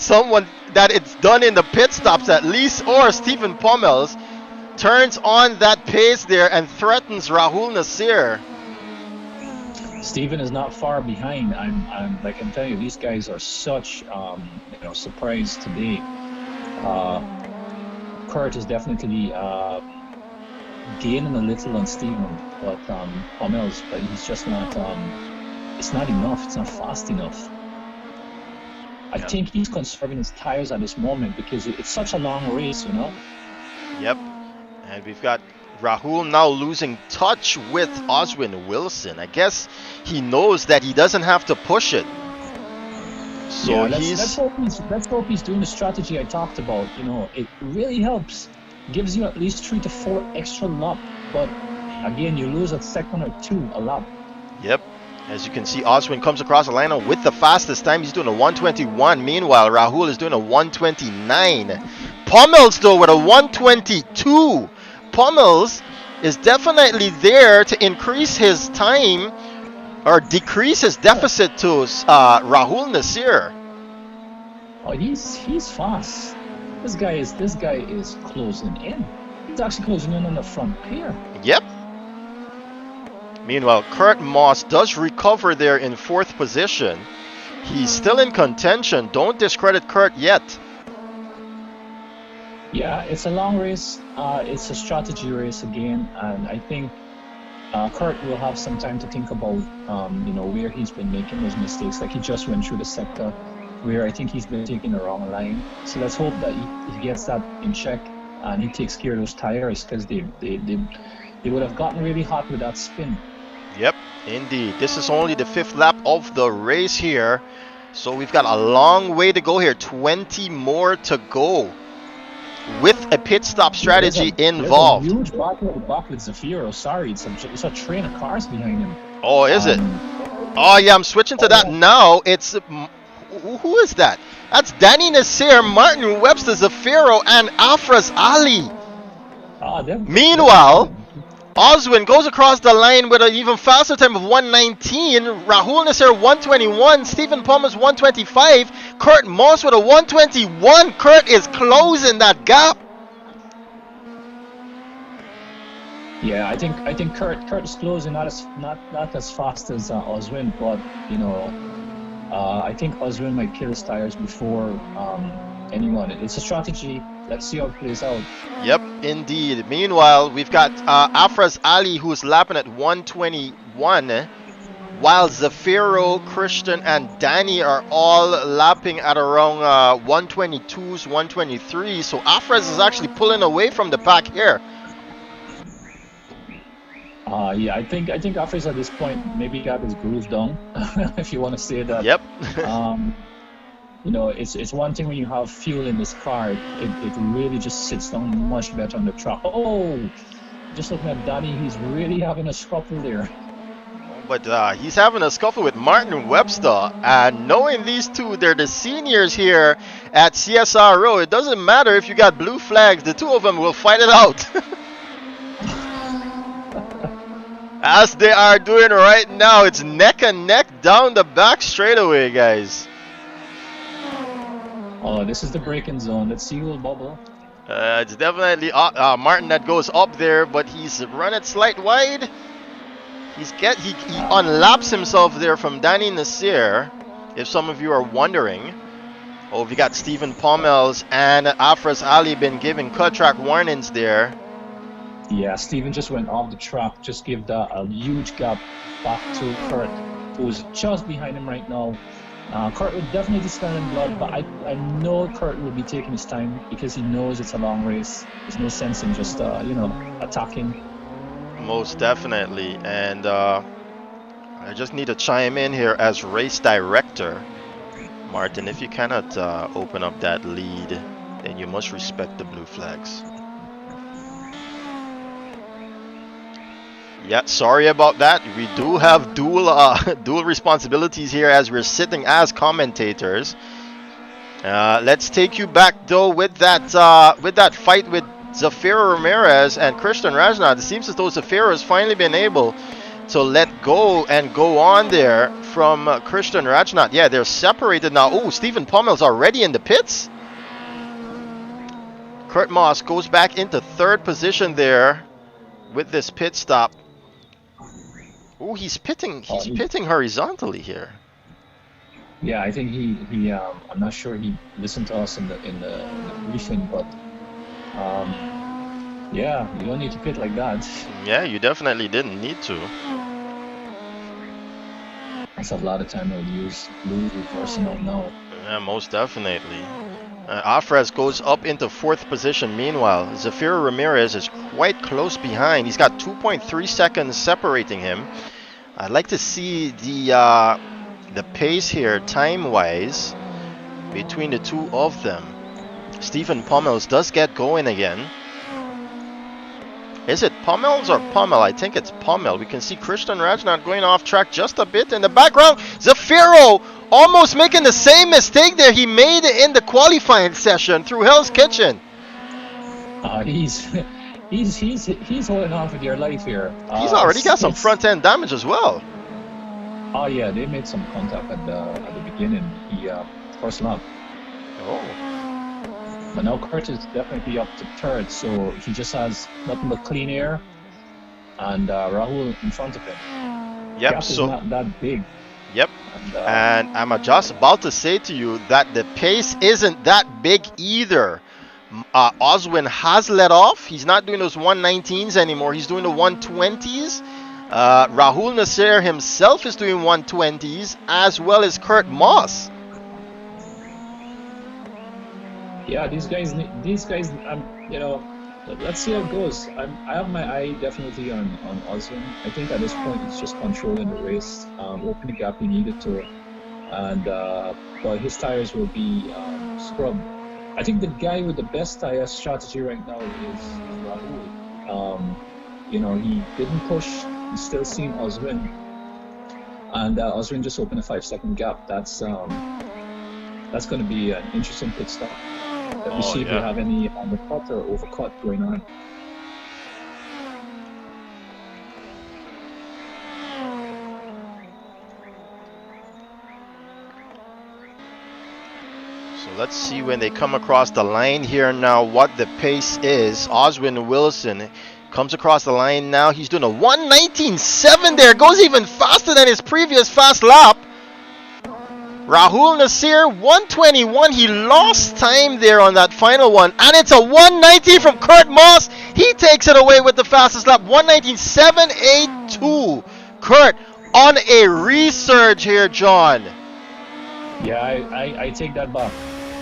it's done in the pit stops at least, or Stephen Pummels turns on that pace there and threatens Rahul Nasseir. Stephen is not far behind. I can tell you, these guys are such surprised today. Kurt is definitely gaining a little on Stephen, but Pummels, but he's just not. It's not enough. It's not fast enough. I think he's conserving his tires at this moment because it's such a long race, Yep, and we've got Rahul now losing touch with Oswyne Wilson. I guess he knows that he doesn't have to push it. So let's hope he's doing the strategy I talked about. It really helps. Gives you at least 3 to 4 extra laps, but again, you lose a second or two a lap. Yep. As you can see, Oswyne comes across the line with the fastest time. He's doing a 121. Meanwhile, Rahul is doing a 129. Pummels, though, with a 122. Pummels is definitely there to increase his time or decrease his deficit to Rahul Nasseir. Oh, he's fast. This guy is closing in. He's actually closing in on the front pair. Yep. Meanwhile, Kurt Moss does recover there in fourth position. He's still in contention. Don't discredit Kurt yet. Yeah, it's a long race. It's a strategy race again, and I think Kurt will have some time to think about, where he's been making those mistakes. Like he just went through the sector where I think he's been taking the wrong line. So let's hope that he gets that in check and he takes care of those tires, because they would have gotten really hot with that spin. Yep, indeed. This is only the 5th lap of the race here. So we've got a long way to go here. 20 more to go with a pit stop strategy involved. There's a huge back with Zafiro. Sorry, it's a train of cars behind him. Oh, is it? Oh, yeah, I'm switching to that now. It's... who is that? That's Danny Nasseir, Martin Webster, Zafiro, and Afraz Ali. Meanwhile, Oswyne goes across the line with an even faster time of 119. Rahul Nasseir 121. Stephen Palmer's 125. Kurt Moss with a 121. Kurt is closing that gap. Yeah, I think Kurt is closing not as fast as Oswyne, but you know, I think Oswyne might kill his tires before anyone. It's a strategy. Let's see how it plays out. Yep, indeed. Meanwhile, we've got Afraz Ali, who's lapping at 121, while Zafiro, Christian, and Danny are all lapping at around 122s, 123. So Afraz is actually pulling away from the pack here. Yeah, I think Afraz at this point maybe got his groove down, if you want to say that. Yep. You know, it's one thing when you have fuel in this car, it really just sits down much better on the track. Oh, just looking at Danny, he's really having a scuffle there. But he's having a scuffle with Martin Webster, and knowing these two, they're the seniors here at CSRO. It doesn't matter if you got blue flags, the two of them will fight it out. As they are doing right now, it's neck and neck down the back straightaway, guys. Oh, this is the braking zone. Let's see who will bubble. It's definitely Martin that goes up there, but he's run it slight wide. He unlaps himself there from Danny Nasseir, if some of you are wondering. Oh, we got Stephen Pommels and Afraz Ali been giving cut track warnings there. Yeah, Stephen just went off the track, just gave a huge gap back to Kurt, who's just behind him right now. Kurt will definitely be spilling blood, but I know Kurt will be taking his time because he knows it's a long race. There's no sense in just, you know, attacking. Most definitely. And I just need to chime in here as race director. Martin, if you cannot open up that lead, then you must respect the blue flags. Yeah, sorry about that. We do have dual responsibilities here as we're sitting as commentators. Let's take you back though with that fight with Zafiro Ramirez and Christian Rajnath. It seems as though Zafiro has finally been able to let go and go on there from Christian Rajnath. Yeah, they're separated now. Oh, Stephen Pommel's already in the pits. Kurt Moss goes back into third position there with this pit stop. Oh, he's pitting horizontally here. Yeah, I think he I'm not sure he listened to us in the briefing, but yeah, you don't need to pit like that. Yeah, you definitely didn't need to. That's a lot of time I'll use reversing out now. Yeah, most definitely. Afraz goes up into fourth position. Meanwhile, Zafiro Ramirez is quite close behind. He's got 2.3 seconds separating him. I'd like to see the pace here, time-wise, between the two of them. Stephen Pommels does get going again. Is it Pommels or Pommel? I think it's Pommel. We can see Christian Rajnath going off track just a bit in the background. Zafiro almost making the same mistake that he made in the qualifying session through Hell's Kitchen. He's holding on for dear life here. He's already got some front end damage as well. Oh yeah, they made some contact at the beginning. First lap. Oh. But now Kurt is definitely up to third, so he just has nothing but clean air, and Rahul in front of him. Yep. Gap So is not that big. Yep. And I'm just about to say to you that the pace isn't that big either. Oswyne has let off. He's not doing those 119s anymore. He's doing the 120s. Rahul Nasseir himself is doing 120s, as well as Kurt Moss. Yeah, these guys, you know, let's see how it goes. I have my eye definitely on Oswyne. I think at this point he's just controlling the race, open the gap he needed to, and but his tires will be scrubbed. I think the guy with the best tire strategy right now is Rahul. You know, he didn't push. He's still seeing Oswyne, and Oswyne just opened a 5-second gap. That's going to be an interesting pit stop. Let me see if we have any undercut or overcut going on. So let's see when they come across the line here now what the pace is. Oswyne Wilson comes across the line now. He's doing a 1:19.7 there. Goes even faster than his previous fast lap. Rahul Nasseir 1:21. He lost time there on that final one. And it's a 1:19 from Kurt Moss. He takes it away with the fastest lap. 1:19.782. Kurt on a resurge here, John. Yeah, I take that back.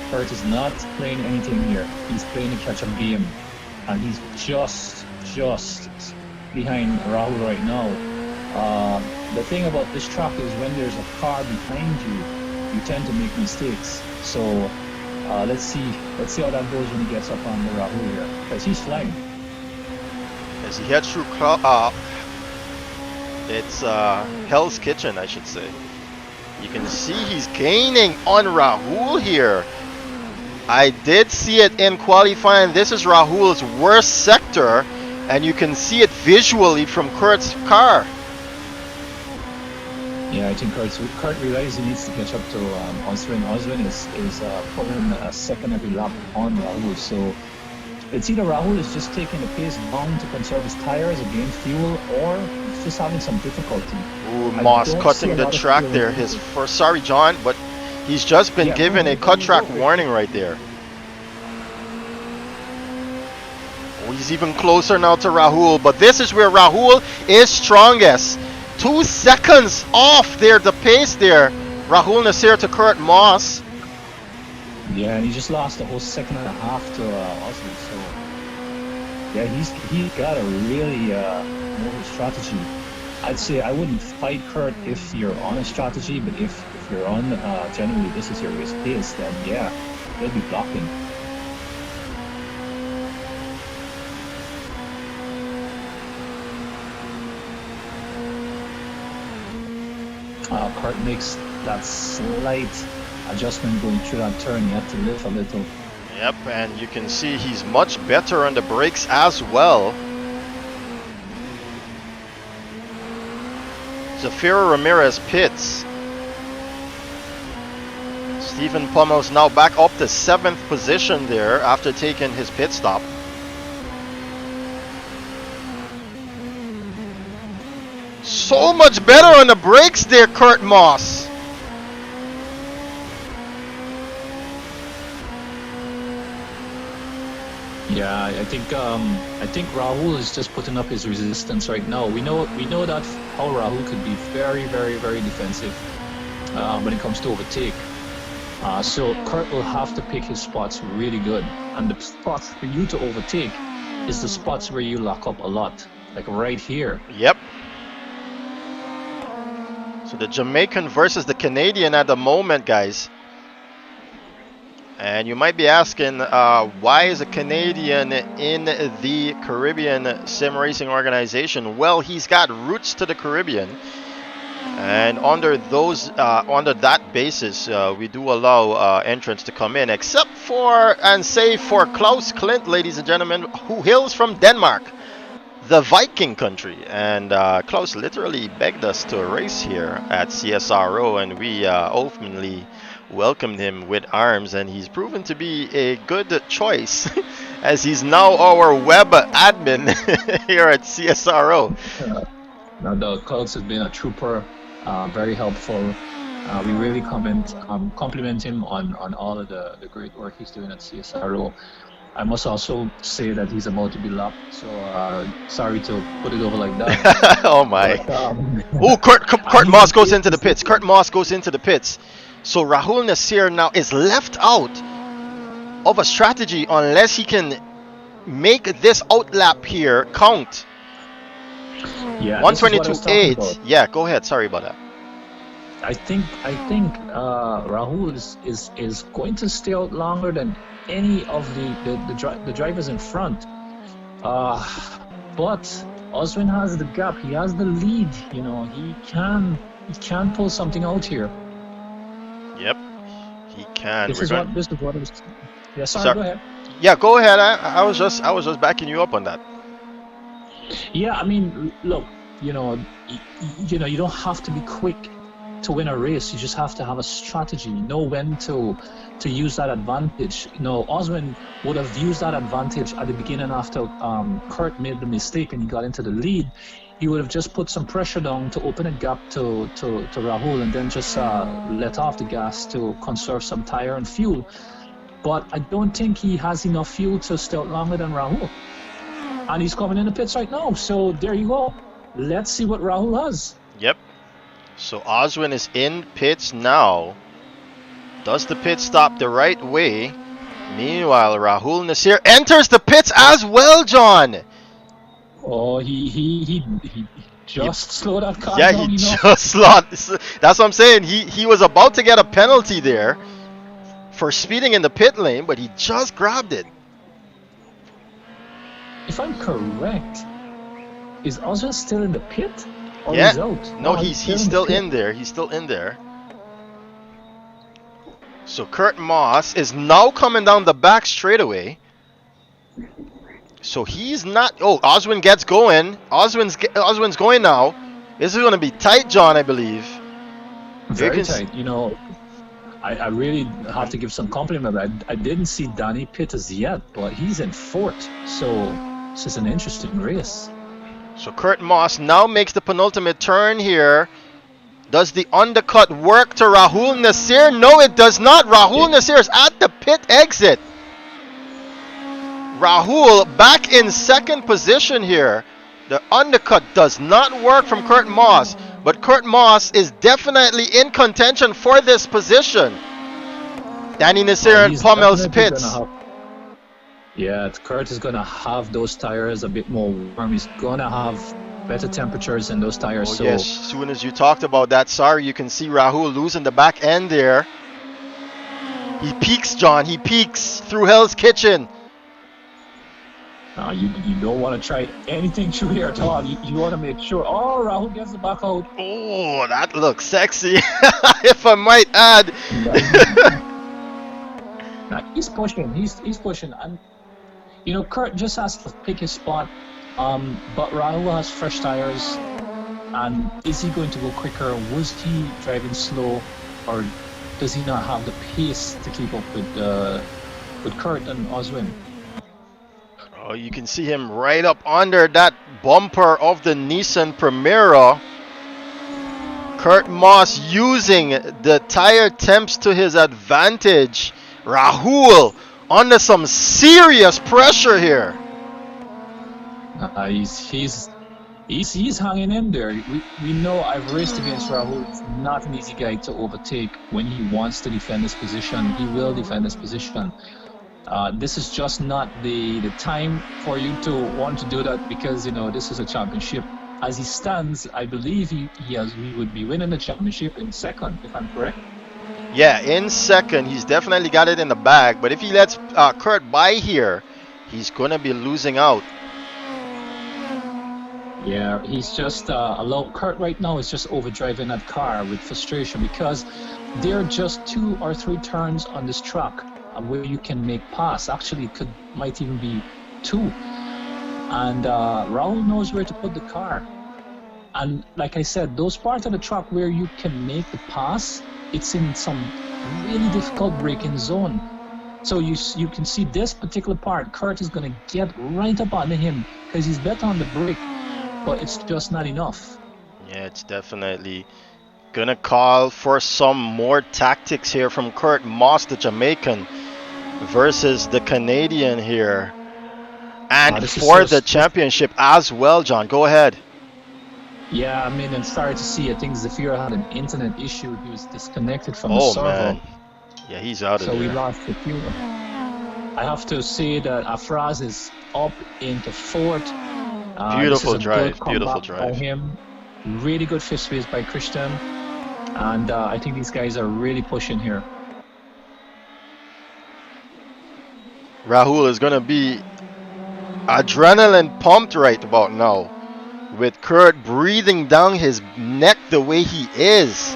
Kurt is not playing anything here. He's playing a catch-up game, and he's just behind Rahul right now. The thing about this track is when there's a car behind you, you tend to make mistakes. So let's see how that goes when he gets up on the Rahul here, because he's flying. As he heads through, it's Hell's Kitchen, I should say. You can see he's gaining on Rahul here. I did see it in qualifying. This is Rahul's worst sector, and you can see it visually from Kurt's car. Yeah, I think Kurt realizes he needs to catch up to Oswyne. Oswyne is putting a second every lap on Rahul. So it's either Rahul is just taking the pace down to conserve his tires or gain fuel, or he's just having some difficulty. Ooh, Moss cutting the track there. His first, sorry, John, but he's just been given a cut track warning right there. Oh, he's even closer now to Rahul, but this is where Rahul is strongest. 2 seconds off there, the pace there. Rahul Nasseir to Kurt Moss. Yeah, and he just lost a whole second and a half to Oswyne. So yeah, he's got a really know his strategy. I'd say I wouldn't fight Kurt if you're on a strategy, but if you're on generally this is your race pace, then yeah, they'll be blocking. Kurt makes that slight adjustment going through that turn. He had to lift a little. Yep, and you can see he's much better on the brakes as well. Zafiro Ramirez pits. Stephen Pommel's now back up to 7th position there after taking his pit stop. So much better on the brakes there, Kurt Moss. Yeah, I think Rahul is just putting up his resistance right now. We know that how Rahul could be very, very, very defensive when it comes to overtake. So Kurt will have to pick his spots really good, and the spots for you to overtake is the spots where you lock up a lot, like right here. Yep. So the Jamaican versus the Canadian at the moment, guys. And you might be asking, why is a Canadian in the Caribbean Sim Racing Organization? Well, he's got roots to the Caribbean, and under that basis, we do allow entrants to come in, except for and save for Klaus Klint, ladies and gentlemen, who hails from Denmark, the Viking country. And Klaus literally begged us to race here at CSRO, and we ultimately welcomed him with arms, and he's proven to be a good choice as he's now our web admin here at CSRO. Now the Klaus has been a trooper, very helpful. We really compliment him on all of the great work he's doing at CSRO. I must also say that he's about to be lapped, so sorry to put it over like that. Oh my. But, Kurt Moss goes into the pits. Kurt Moss goes into the pits. So Rahul Nasseir now is left out of a strategy unless he can make this outlap here count. Yeah, 122.8. Yeah, go ahead. Sorry about that. I think Rahul is going to stay out longer than any of the drivers in front. But Oswyne has the gap. He has the lead. You know, he can pull something out here. Yep, he can. This is what I was. Yeah, sorry. Go ahead. Yeah, go ahead. I was just backing you up on that. Yeah, I mean, look, you know, you don't have to be quick to win a race, you just have to have a strategy. You know when to use that advantage. You know, Oswyne would have used that advantage at the beginning after Kurt made the mistake and he got into the lead. He would have just put some pressure down to open a gap to Rahul and then just let off the gas to conserve some tire and fuel. But I don't think he has enough fuel to stay out longer than Rahul. And he's coming in the pits right now. So there you go. Let's see what Rahul has. Yep. So Oswyne is in pits now. Does the pit stop the right way? Meanwhile, Rahul Nasseir enters the pits as well, John. Oh, he just slowed that car Yeah, down, he you know? just slowed. That's what I'm saying. He was about to get a penalty there for speeding in the pit lane, but he just grabbed it. If I'm correct, is Oswyne still in the pit? Or Yeah. he's out? No, he's still the pit. in there. He's still in there. So Kurt Moss is now coming down the back straightaway. So he's not. Oh, Oswyne gets going. Oswyne's going now. This is going to be tight, John, I believe. Very tight. You know, I really have to give some compliment. I didn't see Danny pit as yet, but he's in fourth. So this is an interesting race. So Kurt Moss now makes the penultimate turn here. Does the undercut work to Rahul Nasseir? No, it does not. Rahul Nasseir is at the pit exit. Rahul back in second position here. The undercut does not work from Kurt Moss, but Kurt Moss is definitely in contention for this position. Danny Nasseir and Pommel's pits. Yeah, Kurt is going to have those tires a bit more warm. He's going to have better temperatures in those tires. Oh, so yes, as soon as you talked about that, sorry, you can see Rahul losing the back end there. He peaks, John. He peaks through Hell's Kitchen. You don't want to try anything through here at all. You want to make sure. Oh, Rahul gets the back out. Oh, that looks sexy, if I might add. He's pushing. He's pushing. And you know, Kurt just has to pick his spot. But Rahul has fresh tires. And is he going to go quicker? Was he driving slow, or does he not have the pace to keep up with Kurt and Oswyne? Oh, you can see him right up under that bumper of the Nissan Primera. Kurt Moss using the tire temps to his advantage. Rahul under some serious pressure here. He's hanging in there. We know I've raced against Rahul. It's not an easy guy to overtake. When he wants to defend his position, he will defend his position. This is just not the time for you to want to do that, because you know this is a championship. As he stands, I believe he would be winning the championship in second, if I'm correct. Yeah, in second, he's definitely got it in the bag. But if he lets Kurt by here, he's gonna be losing out. Yeah, he's just Kurt right now is just overdriving that car with frustration, because there are just 2 or 3 turns on this track where you can make pass. Actually, might even be 2. And Rahul knows where to put the car. And like I said, those parts of the track where you can make the pass, it's in some really difficult braking zone. So you can see this particular part, Kurt is going to get right up under him because he's better on the brake, but it's just not enough. Yeah, it's definitely gonna call for some more tactics here from Kurt Moss, the Jamaican, versus the Canadian here. And for the championship as well, John. Go ahead. Yeah, I mean, I'm sorry to see. I think Zafira had an internet issue. He was disconnected from the server. Man. Yeah, he's out of there. So we lost the fuel. I have to say that Afraz is up into fourth. Beautiful drive. Beautiful drive. By him. Really good fifth space by Christian. And I think these guys are really pushing here. Rahul is going to be adrenaline pumped right about now, with Kurt breathing down his neck the way he is.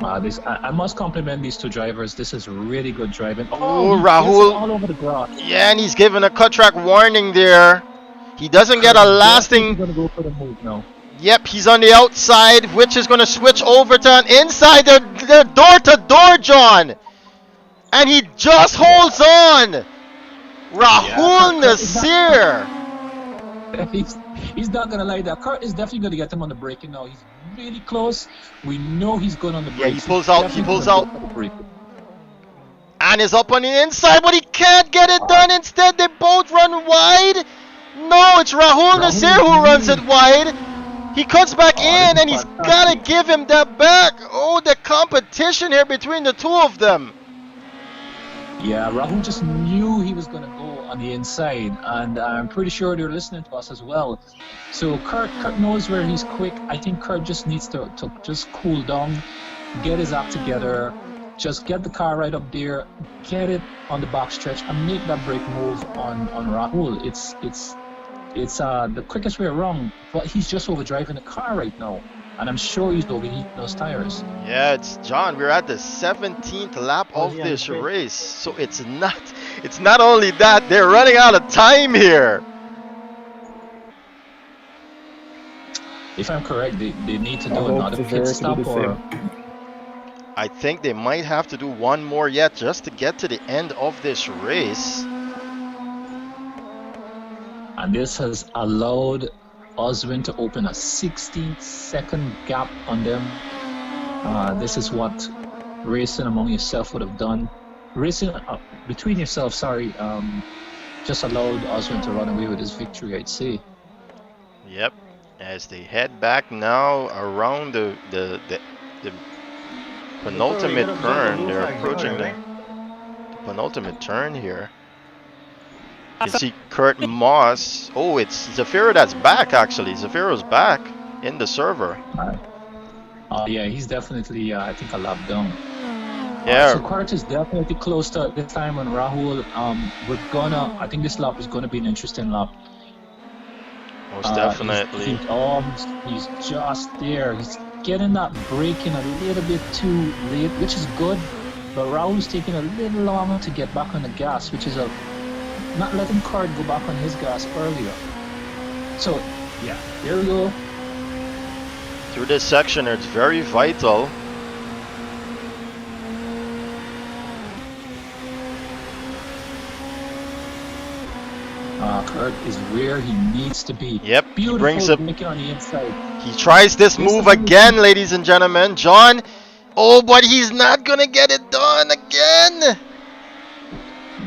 I must compliment these 2 drivers. This is really good driving. Oh, Rahul. All over the grass. Yeah, and he's given a cut track warning there. He doesn't get a lasting. He's going to go for the move now. Yep, he's on the outside, which is going to switch over to an inside. They're door-to-door, John. And he just holds on. Rahul Nasseir. He's not gonna lie. That Kurt is definitely gonna get him on the braking now. He's really close. We know he's going on the brakes. Yeah, he pulls out. He pulls out. Brake. And is up on the inside, but he can't get it done. Instead, they both run wide. No, it's Rahul Nasseir who runs it wide. He cuts back in, and he's got to give him that back. Oh, the competition here between the two of them. Yeah, Rahul just knew he was going to go on the inside, and I'm pretty sure they're listening to us as well. So Kurt knows where he's quick. I think Kurt just needs to just cool down, get his act together, just get the car right up there, get it on the box stretch, and make that brake move on Rahul. It's the quickest way around, but he's just overdriving the car right now. And I'm sure he's overheating those tires. Yeah, it's John. We're at the 17th lap of this race, so it's not only that, they're running out of time here. If I'm correct, they need to do another pit stop, or I think they might have to do one more yet just to get to the end of this race. And this has allowed Oswyne to open a 16-second gap on them. This is what racing among yourself would have done. Racing between yourself, just allowed Oswyne to run away with his victory, I'd say. Yep, as they head back now around the penultimate turn. They're approaching the penultimate turn here. You see Kurt Moss. Oh, it's Zafiro that's back, actually. Zafiro's back in the server. Yeah, he's definitely, I think, a lap down. Yeah. So Kurt is definitely close to this time on Rahul. I think this lap is going to be an interesting lap. Most definitely. He's just there. He's getting that braking a little bit too late, which is good. But Rahul's taking a little longer to get back on the gas, which is not letting Kurt go back on his gas earlier. So, yeah, here we go. Through this section, it's very vital. Kurt is where he needs to be. Yep, beautiful, he brings it on the inside. He tries this move again, ladies and gentlemen. John, oh, but he's not gonna get it done again.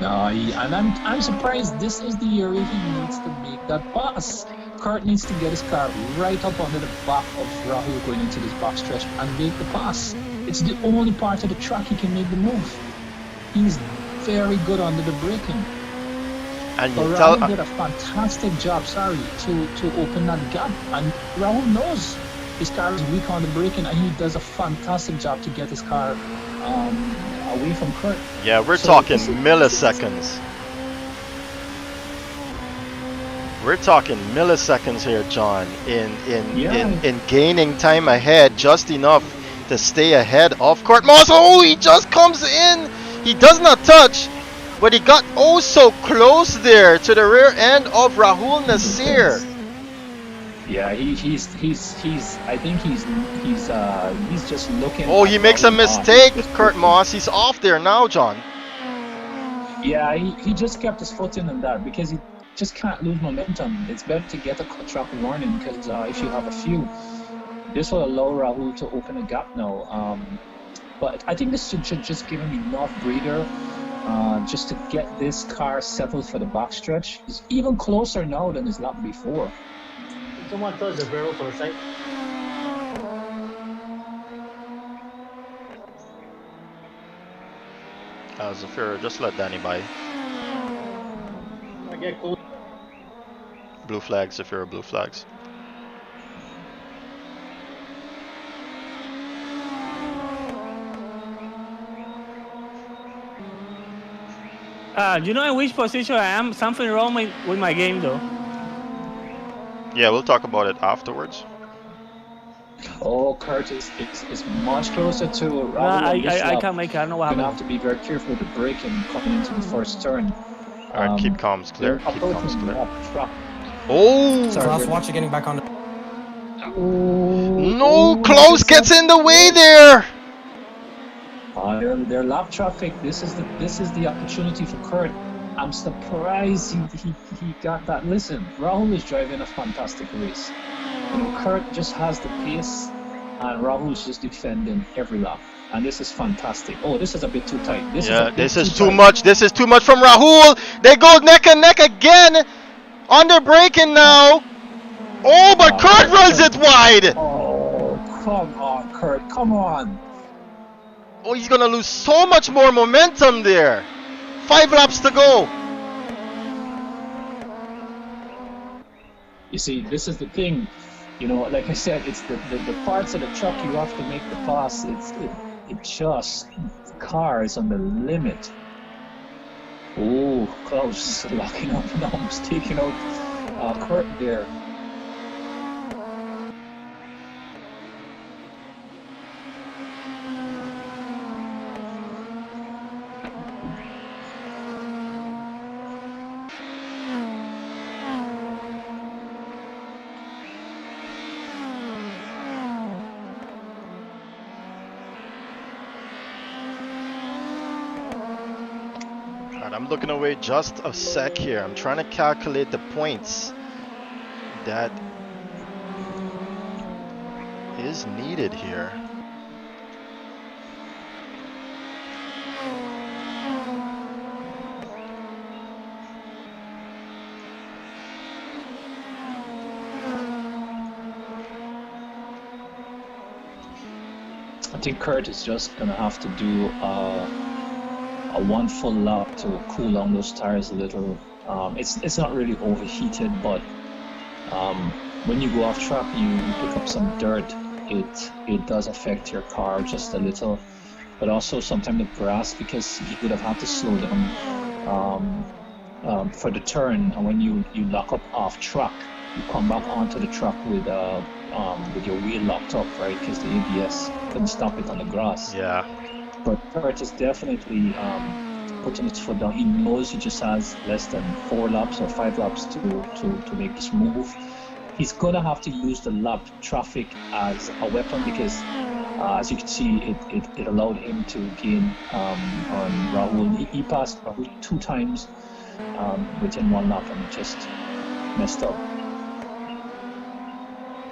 No, and I'm surprised. This is the area he needs to make that pass. Kurt needs to get his car right up under the back of Rahul going into this box stretch and make the pass. It's the only part of the track he can make the move. He's very good under the braking. And but Rahul did a fantastic job, to open that gap. And Rahul knows his car is weak on the braking, and he does a fantastic job to get his car away from Kurt. Yeah, we're talking milliseconds. We're talking milliseconds here, John, in gaining time ahead, just enough to stay ahead of Kurt Moss. Oh, he just comes in. He does not touch, but he got oh so close there to the rear end of Rahul Nasseir. Yeah, I think he's just looking. Oh, he makes a mistake, Kurt Moss. He's off there now, John. Yeah, he just kept his foot in on that because he just can't lose momentum. It's better to get a track warning because if you have a few, this will allow Rahul to open a gap now. But I think this should just give him enough breather just to get this car settled for the back stretch. He's even closer now than his lap before. Someone touch the barrel for a sec. Zafiro, just let Danny by. I get cool. Blue flags, Zafiro, blue flags. You know in which position I am? Something wrong with my game though. Yeah, we'll talk about it afterwards. Oh, Curtis is much closer to Rahul. I can't make it. I don't know what happened. You have to be very careful with the braking coming into the first turn. Alright, keep comms clear. Keep comms clear. Oh! So I was watching getting back on the... No, Close gets in the way there. Their lap traffic. This is the opportunity for Kurt. I'm surprised he got that. Listen, Rahul is driving a fantastic race. You know, Kurt just has the pace, and Rahul's just defending every lap. And this is fantastic. Oh, this is a bit too tight. This is too much. This is too much from Rahul. They go neck and neck again. Under braking now. Oh, but Kurt runs it wide. Oh, come on, Kurt. Come on. Oh, he's gonna lose so much more momentum there. 5 laps to go. You see, this is the thing. You know, like I said, it's the parts of the truck you have to make the pass. It just, the car is on the limit. Oh, Klaus locking up now. He's taking out Kurt there. I'm looking away just a sec here. I'm trying to calculate the points that is needed here. I think Kurt is just gonna have to do a one full lap to cool down those tires a little. It's not really overheated, but when you go off track, you pick up some dirt. It does affect your car just a little, but also sometimes the grass, because you would have had to slow down for the turn, and when you lock up off track, you come back onto the track with your wheel locked up, right? Because the ABS couldn't stop it on the grass. Yeah. But Kurt is definitely putting his foot down. He knows he just has less than 4 laps or 5 laps to make this move. He's gonna have to use the lap traffic as a weapon, because as you can see, it allowed him to gain on Rahul. He passed Rahul 2 times within 1 lap, and just messed up.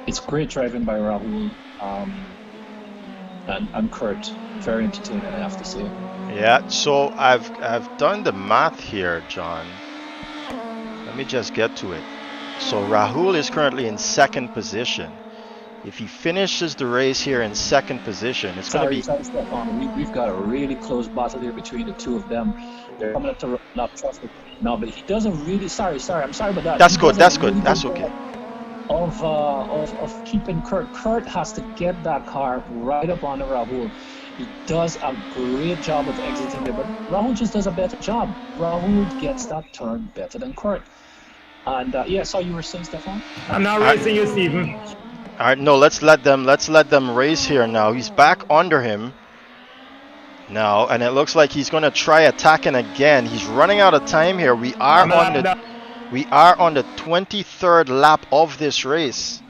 It's great driving by Rahul. And Kurt, very entertaining, I have to say. Yeah, so I've done the math here, John. Let me just get to it. So Rahul is currently in 2nd position. If he finishes the race here in 2nd position, it's going to be... Sorry, Stefan. We've got a really close battle here between the 2 of them. They're coming up to lap traffic now, but he doesn't really... Sorry, I'm sorry about that. That's good, that's okay. Of keeping Kurt. Kurt has to get that car right up on the Rahul. He does a great job of exiting there, but Rahul just does a better job. Rahul gets that turn better than Kurt. And yeah, so you were saying, Stefan? I'm not racing you, Stephen. All right, no, let's let them race here now. He's back under him now, and it looks like he's going to try attacking again. He's running out of time here. We are on the 23rd lap of this race.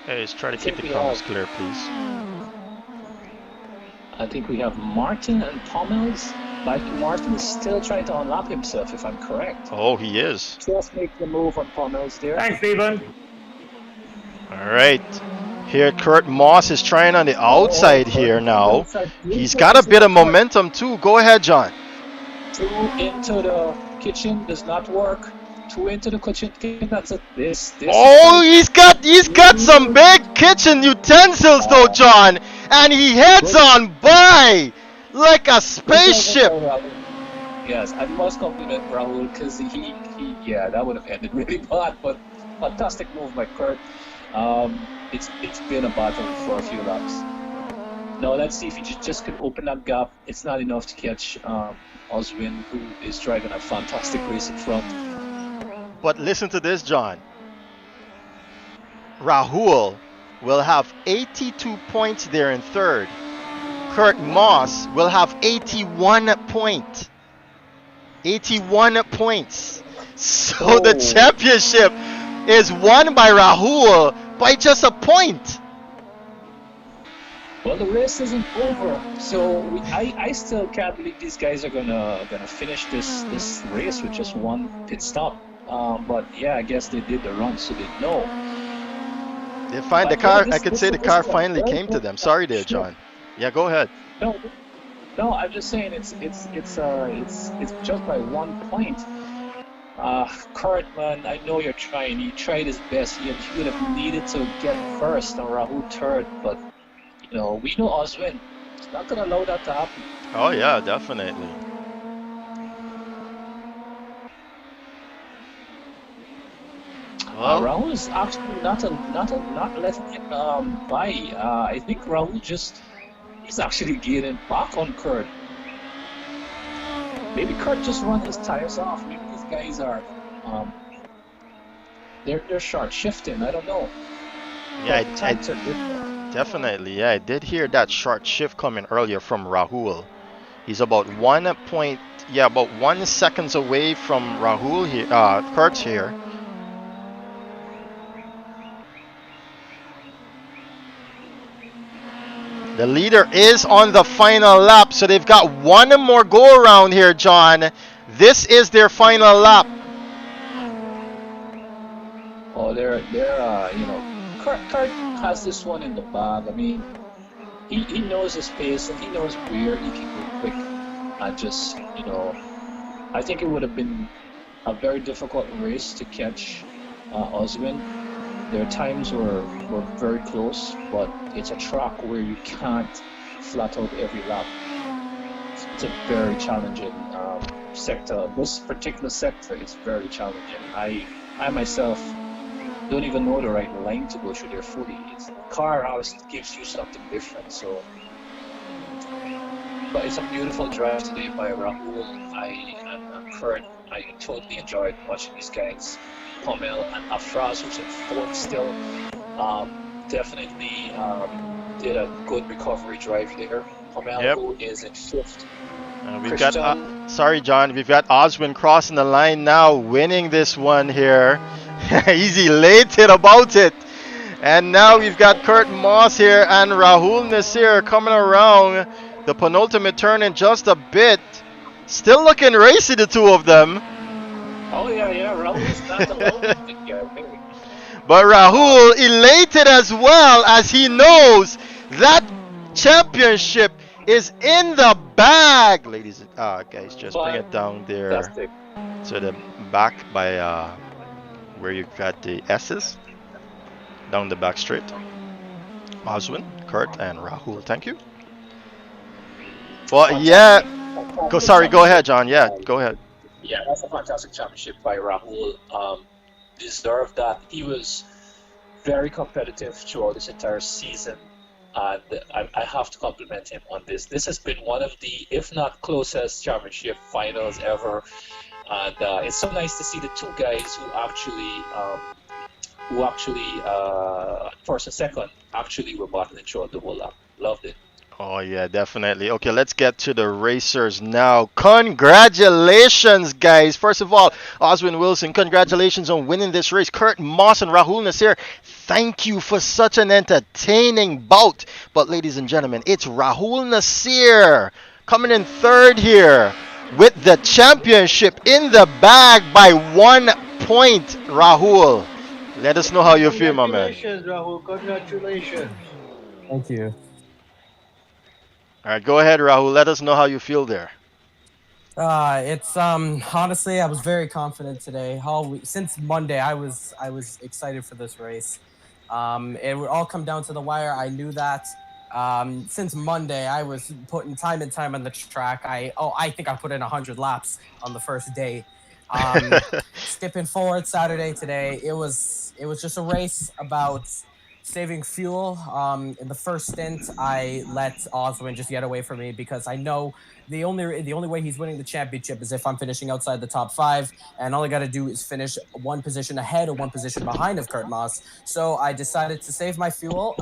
Hey, let's try to keep the comments clear, please. I think we have Martin and Pommels. Like, Martin is still trying to unlap himself, if I'm correct. Oh, he is. Just make the move on Pommels there. Thanks, Stephen. All right. Here, Kurt Moss is trying on the outside here now. He's got a bit of momentum too. Go ahead, John. 2 into the kitchen does not work. 2 into the kitchen. That's it. This. Oh, he's got some big kitchen utensils though, John, and he heads on by like a spaceship. Yes, I must compliment Rahul, because yeah, that would have ended really bad, but fantastic move by Kurt. It's been a battle for a few laps. Now let's see if he just can open that gap. It's not enough to catch Oswyne, who is driving a fantastic race in front. But listen to this, John. Rahul will have 82 points there in 3rd. Kurt Moss will have 81 points. 81 points. So the championship is won by Rahul by just a point. Well, the race isn't over, so I still can't believe these guys are gonna finish this race with just one pit stop. But yeah, I guess they did the run, so they know. They find the car. I could say the car finally came to them. Sorry, there, John. Yeah, go ahead. No, I'm just saying it's just by 1 point. Kurt, man, I know you're trying. He tried his best. He would have needed to get first and Rahul third, but we know Oswyne. He's not gonna allow that to happen. Oh yeah, definitely. Well, Rahul is actually not letting it by. I think Rahul he's actually gaining back on Kurt. Maybe Kurt just run his tires off. Maybe these guys are they're short shifting. I don't know. Yeah, definitely. Yeah, I did hear that short shift coming earlier from Rahul. He's about 1 point. Yeah, about 1 seconds away from Rahul here. Kurt's here. The leader is on the final lap, so they've got one more go around here, John. This is their final lap. Oh, Kurt has this one in the bag. I mean, he knows his pace and he knows where he can go quick. And just, I think it would have been a very difficult race to catch Oswyne. Their times were very close, but it's a track where you can't flat out every lap. It's a very challenging sector. This particular sector is very challenging. I myself don't even know the right line to go through there fully. The car always gives you something different. But it's a beautiful drive today by Rahul. And Kurt. I totally enjoyed watching these guys. Pommel and Afraz, who's in fourth still, definitely did a good recovery drive there. Pommel, who is in fifth. We've got, sorry John, we've got Oswyne crossing the line now, winning this one here. He's elated about it. And now we've got Kurt Moss here and Rahul Nasseir coming around the penultimate turn in just a bit. Still looking racy, the two of them. Oh yeah, Rahul is not alone. But Rahul elated as well, as he knows that championship is in the bag. Ladies, guys, just bring it down there to the back by where you got the S's. Down the back straight. Oswyne, Kurt, and Rahul. Thank you. Well, yeah. Go ahead, John. Yeah, go ahead. Yeah, that's a fantastic championship by Rahul. Deserved that. He was very competitive throughout this entire season, and I have to compliment him on this. This has been one of the, if not closest, championship finals ever, and it's so nice to see the two guys who actually first and second actually were battling throughout the whole lap. Loved it. Oh yeah, definitely. Okay, let's get to the racers now. Congratulations, guys. First of all, Oswyne Wilson, congratulations on winning this race. Kurt Moss and Rahul Nasseir, thank you for such an entertaining bout. But ladies and gentlemen, it's Rahul Nasseir coming in third here with the championship in the bag by 1 point. Rahul, let us know how you feel, my man. Congratulations, Rahul. Congratulations. Thank you. All right, go ahead, Rahul. Let us know how you feel there. It's honestly, I was very confident today. Since Monday, I was excited for this race. It would all come down to the wire. I knew that. Since Monday, I was putting time and time on the track. I think I put in 100 laps on the first day. Skipping forward Saturday today, it was just a race about saving fuel. In the first stint, I let Oswyne just get away from me because I know the only way he's winning the championship is if I'm finishing outside the top 5, and all I got to do is finish 1 position ahead or 1 position behind of Kurt Moss. So I decided to save my fuel.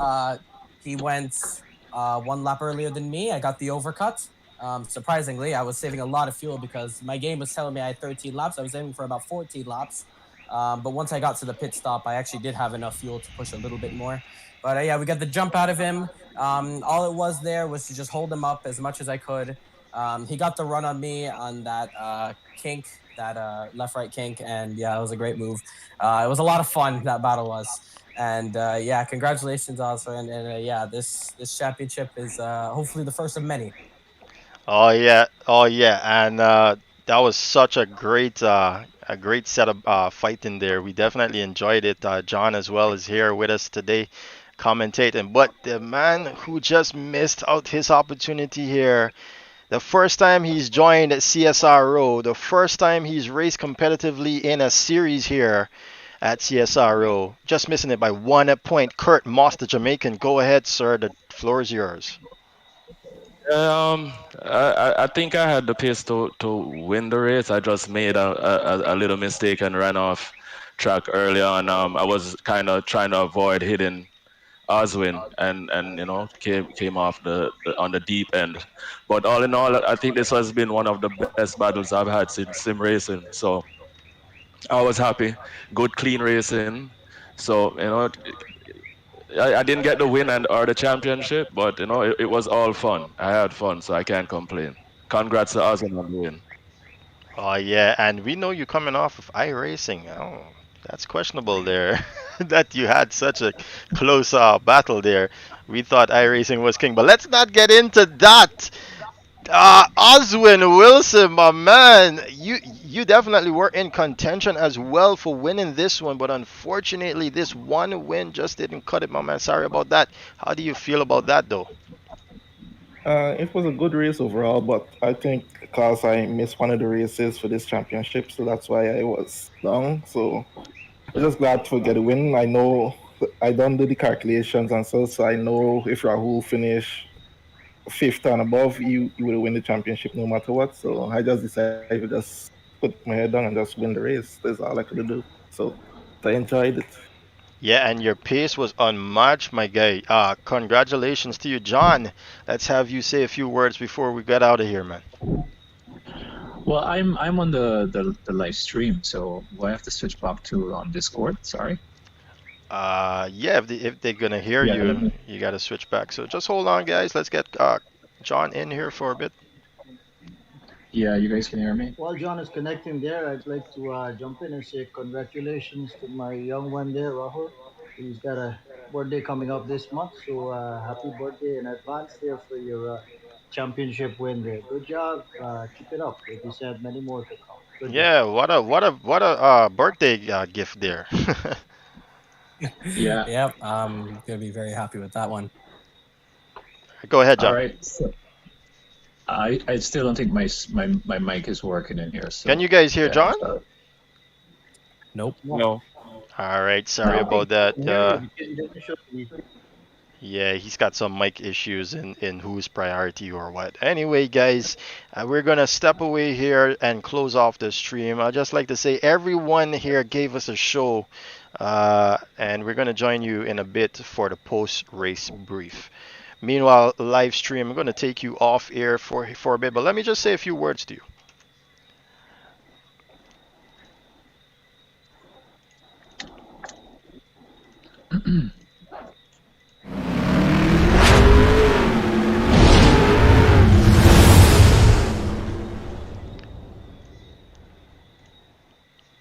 He went one lap earlier than me. I got the overcut. Surprisingly, I was saving a lot of fuel because my game was telling me I had 13 laps. I was aiming for about 14 laps. But once I got to the pit stop, I actually did have enough fuel to push a little bit more. But yeah, we got the jump out of him. All it was there was to just hold him up as much as I could. He got the run on me on that kink, that left-right kink, and yeah, it was a great move. It was a lot of fun, that battle was. And yeah, congratulations also. And yeah, this championship is hopefully the first of many. Oh yeah, and that was such a great set of fighting there. We definitely enjoyed it. John as well is here with us today, commentating. But the man who just missed out his opportunity here, the first time he's joined CSRO, the first time he's raced competitively in a series here at CSRO, just missing it by 1 point. Kurt Moss, the Jamaican. Go ahead, sir. The floor is yours. I think I had the pace to win the race. I just made a little mistake and ran off track early on. I was kind of trying to avoid hitting Oswyne and came off on the deep end. But all in all, I think this has been one of the best battles I've had since sim racing. So I was happy. Good clean racing. So I didn't get the win or the championship, but it was all fun. I had fun, so I can't complain. Congrats to Oswyne on the win. Oh yeah, and we know you coming off of iRacing. Oh, that's questionable there. That you had such a close battle there. We thought iRacing was king, but let's not get into that. Oswyne Wilson, my man, you definitely were in contention as well for winning this one, but unfortunately, this one win just didn't cut it, my man. Sorry about that. How do you feel about that, though? It was a good race overall, but I think because I missed one of the races for this championship, so that's why I was down. So I'm just glad to get a win. I know I don't do the calculations and so I know if Rahul finish fifth and above, he would win the championship no matter what. So I just decided to just put my head down and just win the race. That's all I could do. So I enjoyed it. Yeah, and your pace was unmatched, my guy. Congratulations to you, John. Let's have you say a few words before we get out of here, man. Well, I'm on the live stream, so do I have to switch back to on Discord? Sorry. Yeah, if they're gonna hear you, you gotta switch back. So just hold on, guys. Let's get John in here for a bit. Yeah, you guys can hear me? While John is connecting there, I'd like to jump in and say congratulations to my young one there, Rahul. He's got a birthday coming up this month, so happy birthday in advance there for your championship win there. Good job. Keep it up. Like you said, many more to come. Good Yeah, job. what a birthday gift there. Yeah. Yep. Gonna be very happy with that one. Go ahead, John. All right. So I still don't think my mic is working in here. So Can you guys hear John? Nope. No. All right, sorry No. about that. Yeah, Yeah, he's got some mic issues in whose priority or what. Anyway, guys, we're going to step away here and close off the stream. I'd just like to say everyone here gave us a show, and we're going to join you in a bit for the post-race brief. Meanwhile, live stream, I'm going to take you off air for a bit, but let me just say a few words to you.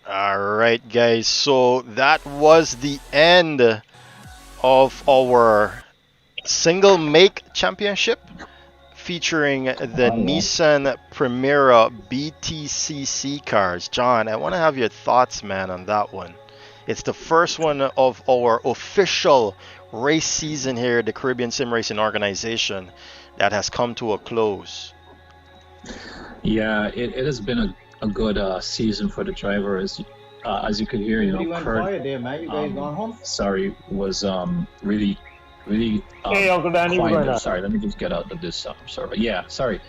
Alright guys, so that was the end of our single make championship featuring the Nissan Primera BTCC cars. John, I want to have your thoughts, man, on that one. It's the first one of our official race season here at the Caribbean Sim Racing Organization that has come to a close. Yeah, it has been a good season for the drivers. As you could hear, You went quiet there, man. You guys gone home? Sorry, was really Hey, Uncle Danny, we're quiet. going Sorry, let me just get out of this server. Yeah, sorry.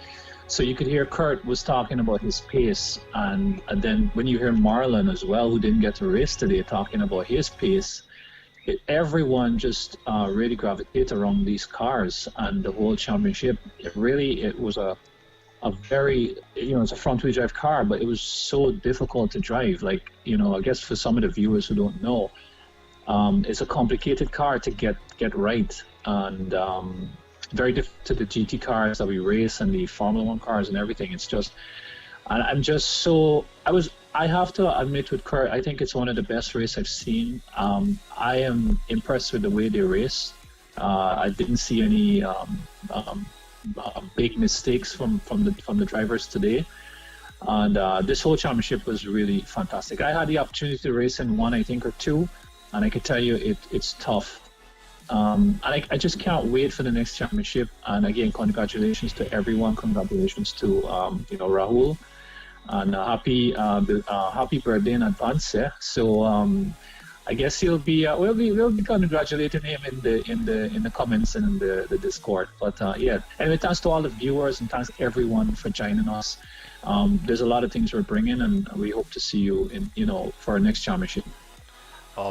So you could hear Kurt was talking about his pace, and then when you hear Marlon as well, who didn't get to race today, talking about his pace, everyone just really gravitated around these cars, and the whole championship. It was a very, it's a front-wheel drive car, but it was so difficult to drive. Like, I guess for some of the viewers who don't know, it's a complicated car to get right, and very different to the GT cars that we race and the Formula One cars and everything. It's just, I have to admit with Kurt, I think it's one of the best races I've seen. I am impressed with the way they race. I didn't see any big mistakes from the drivers today, and this whole championship was really fantastic. I had the opportunity to race in one, I think, or two, and I can tell you it's tough. And I just can't wait for the next championship. And again, congratulations to everyone. Congratulations to Rahul, and happy birthday in advance. Yeah? So I guess we'll be congratulating him in the comments and in the Discord. But yeah, anyway, thanks to all the viewers and thanks everyone for joining us. There's a lot of things we're bringing, and we hope to see you for our next championship.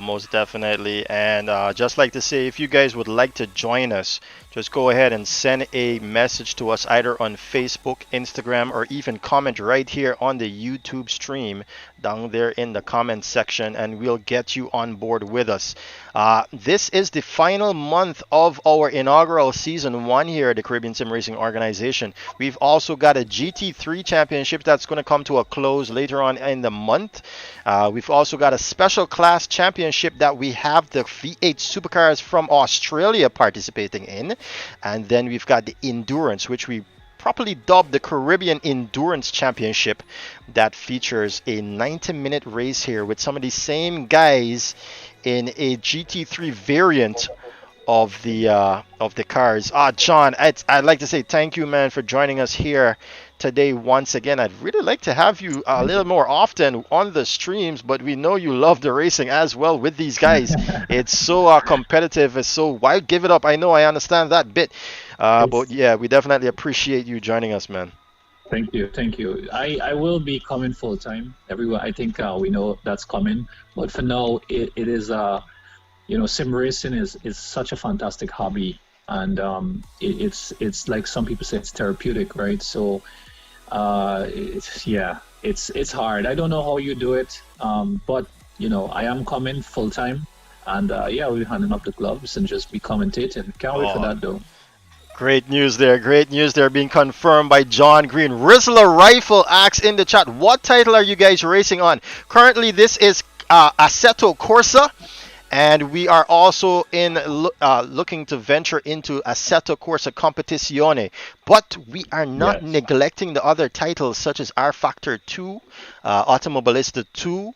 Most definitely. And just like to say, if you guys would like to join us, just go ahead and send a message to us either on Facebook, Instagram, or even comment right here on the YouTube stream down there in the comment section, and we'll get you on board with us. This is the final month of our inaugural season 1 here at the Caribbean Sim Racing Organization. We've also got a GT3 championship that's going to come to a close later on in the month. We've also got a special class championship that we have the V8 supercars from Australia participating in. And then we've got the Endurance, which we properly dubbed the Caribbean Endurance Championship, that features a 90-minute race here with some of the same guys in a GT3 variant of the cars. John, I'd like to say thank you, man, for joining us here today once again. I'd really like to have you a little more often on the streams, but we know you love the racing as well with these guys. It's so competitive. It's so wild. Give it up. I know, I understand that bit. But yeah, we definitely appreciate you joining us, man. Thank you. I will be coming full time everywhere. I think we know that's coming, but for now, it is sim racing is such a fantastic hobby, and it's like some people say, it's therapeutic, right? So it's hard. I don't know how you do it, but I am coming full time, and we'll be handing up the gloves and just be commentating. Can't wait for that though. Great news there being confirmed by John Green. Rizzler Rifle asks in the chat, what title are you guys racing on? Currently, this is Assetto Corsa, and we are also looking to venture into Assetto Corsa Competizione, but we are not neglecting the other titles such as R Factor 2, Automobilista 2.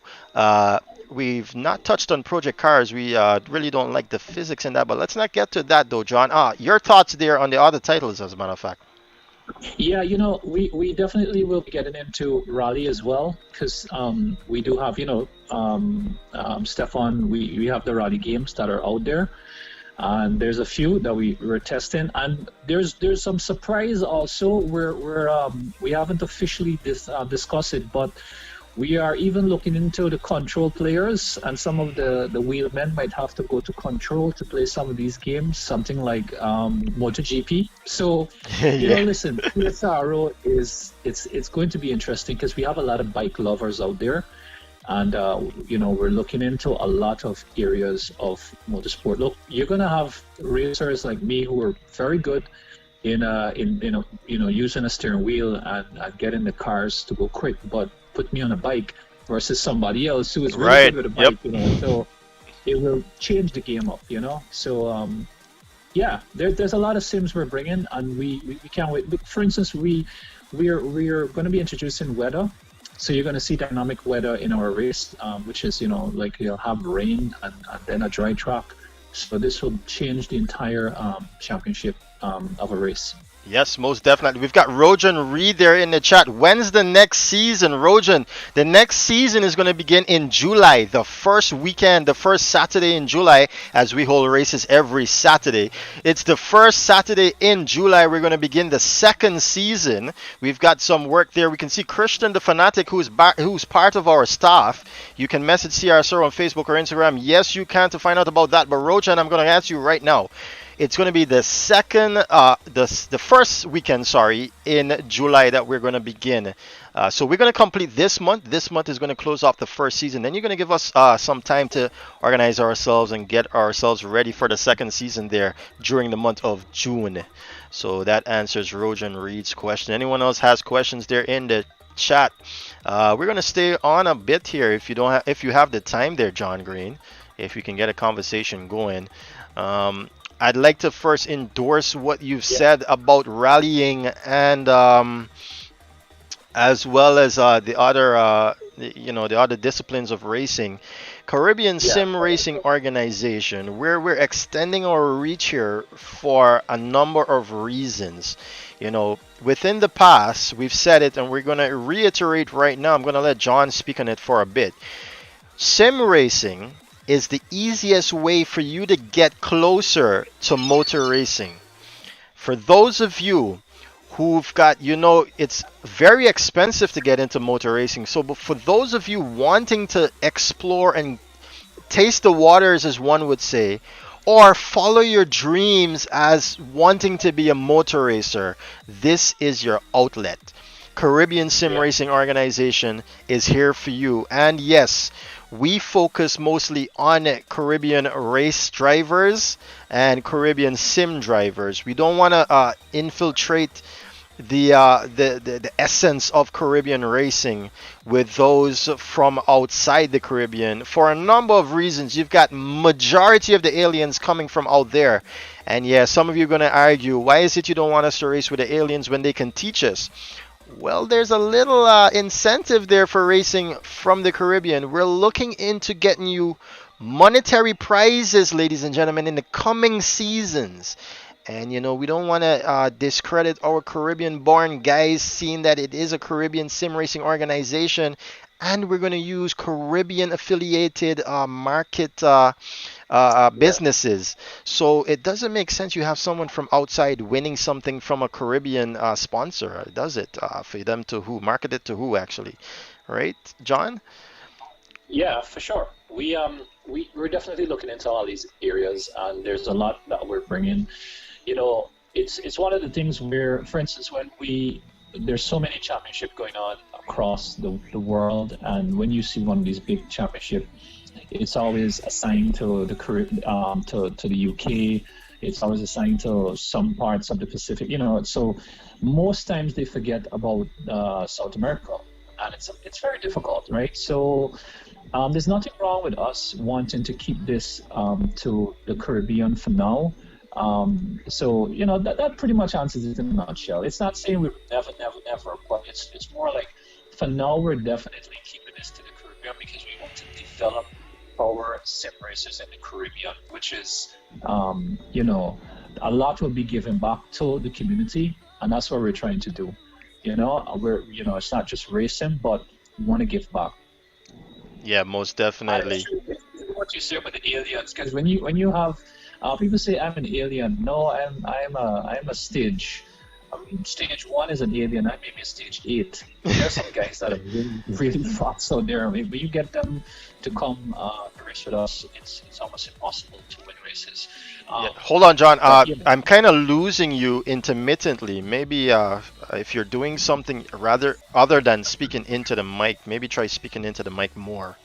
We've not touched on Project Cars. We really don't like the physics in that, but let's not get to that though, John. Your thoughts there on the other titles, as a matter of fact. Yeah, we definitely will be getting into rally as well, because we do have, Stefan, we have the rally games that are out there, and there's a few that we're testing, and there's some surprise also. We haven't officially discussed it, but we are even looking into the control players, and some of the wheelmen might have to go to control to play some of these games, something like MotoGP. So, listen, CSRO it's going to be interesting because we have a lot of bike lovers out there, and we're looking into a lot of areas of motorsport. Look, you're gonna have racers like me who are very good in using a steering wheel and getting the cars to go quick, but put me on a bike versus somebody else who is really good with a bike, so it will change the game up, So there's a lot of sims we're bringing, and we can't wait. For instance, we're going to be introducing weather, so you're going to see dynamic weather in our race, which is like you'll have rain and then a dry track. So this will change the entire championship of a race. Yes, most definitely. We've got Rojan Reed there in the chat. When's the next season, Rojan? The next season is going to begin in July, the first weekend, the first Saturday in July, as we hold races every Saturday. It's the first Saturday in July. We're going to begin the second season. We've got some work there. We can see Christian the Fanatic, who's part of our staff. You can message CSRO on Facebook or Instagram. Yes, you can to find out about that. But Rojan, I'm going to ask you right now. It's going to be the first weekend, in July that we're going to begin. So we're going to complete this month. This month is going to close off the first season. Then you're going to give us some time to organize ourselves and get ourselves ready for the second season there during the month of June. So that answers Rojan Reed's question. Anyone else has questions there in the chat? We're going to stay on a bit here if you have the time there, John Green. If we can get a conversation going. I'd like to first endorse what you've said about rallying and as well as the other disciplines of racing. Caribbean Sim Racing Organization, where we're extending our reach here for a number of reasons. Within the past, we've said it and we're going to reiterate right now. I'm going to let John speak on it for a bit. Sim racing is the easiest way for you to get closer to motor racing. For those of you who've got, it's very expensive to get into motor racing. So for those of you wanting to explore and taste the waters, as one would say, or follow your dreams as wanting to be a motor racer, this is your outlet. Caribbean Sim Racing Organization is here for you. And yes, we focus mostly on Caribbean race drivers and Caribbean sim drivers. We don't want to infiltrate the essence of Caribbean racing with those from outside the Caribbean for a number of reasons. You've got majority of the aliens coming from out there. And yeah, some of you are going to argue, why is it you don't want us to race with the aliens when they can teach us? Well, there's a little incentive there for racing from the Caribbean. We're looking into getting you monetary prizes, ladies and gentlemen, in the coming seasons. And, we don't want to discredit our Caribbean-born guys, seeing that it is a Caribbean sim racing organization. And we're going to use Caribbean-affiliated market businesses. So it doesn't make sense you have someone from outside winning something from a Caribbean sponsor, does it? For them to who? Market it to who, actually? Right, John? Yeah, for sure. We're definitely looking into all these areas, and there's a lot that we're bringing. It's one of the things where, for instance, there's so many championships going on across the world, and when you see one of these big championships, it's always assigned to the to the UK. It's always assigned to some parts of the Pacific. So most times they forget about South America, and it's very difficult, right? So there's nothing wrong with us wanting to keep this to the Caribbean for now. So that pretty much answers it in a nutshell. It's not saying we're never, but it's more like for now we're definitely keeping this to the Caribbean because we want to develop our sim racers in the Caribbean, which is a lot will be given back to the community, and that's what we're trying to do. It's not just racing, but we want to give back. Yeah, most definitely. What you say about the aliens, because when you have people say I'm an alien. No, I'm a stage. Stage 1 is an alien. I may be stage 8. There are some guys that are really fast out there. When you get them to come race with us, it's almost impossible to win races. Hold on, John. I'm kind of losing you intermittently. Maybe if you're doing something rather other than speaking into the mic, maybe try speaking into the mic more.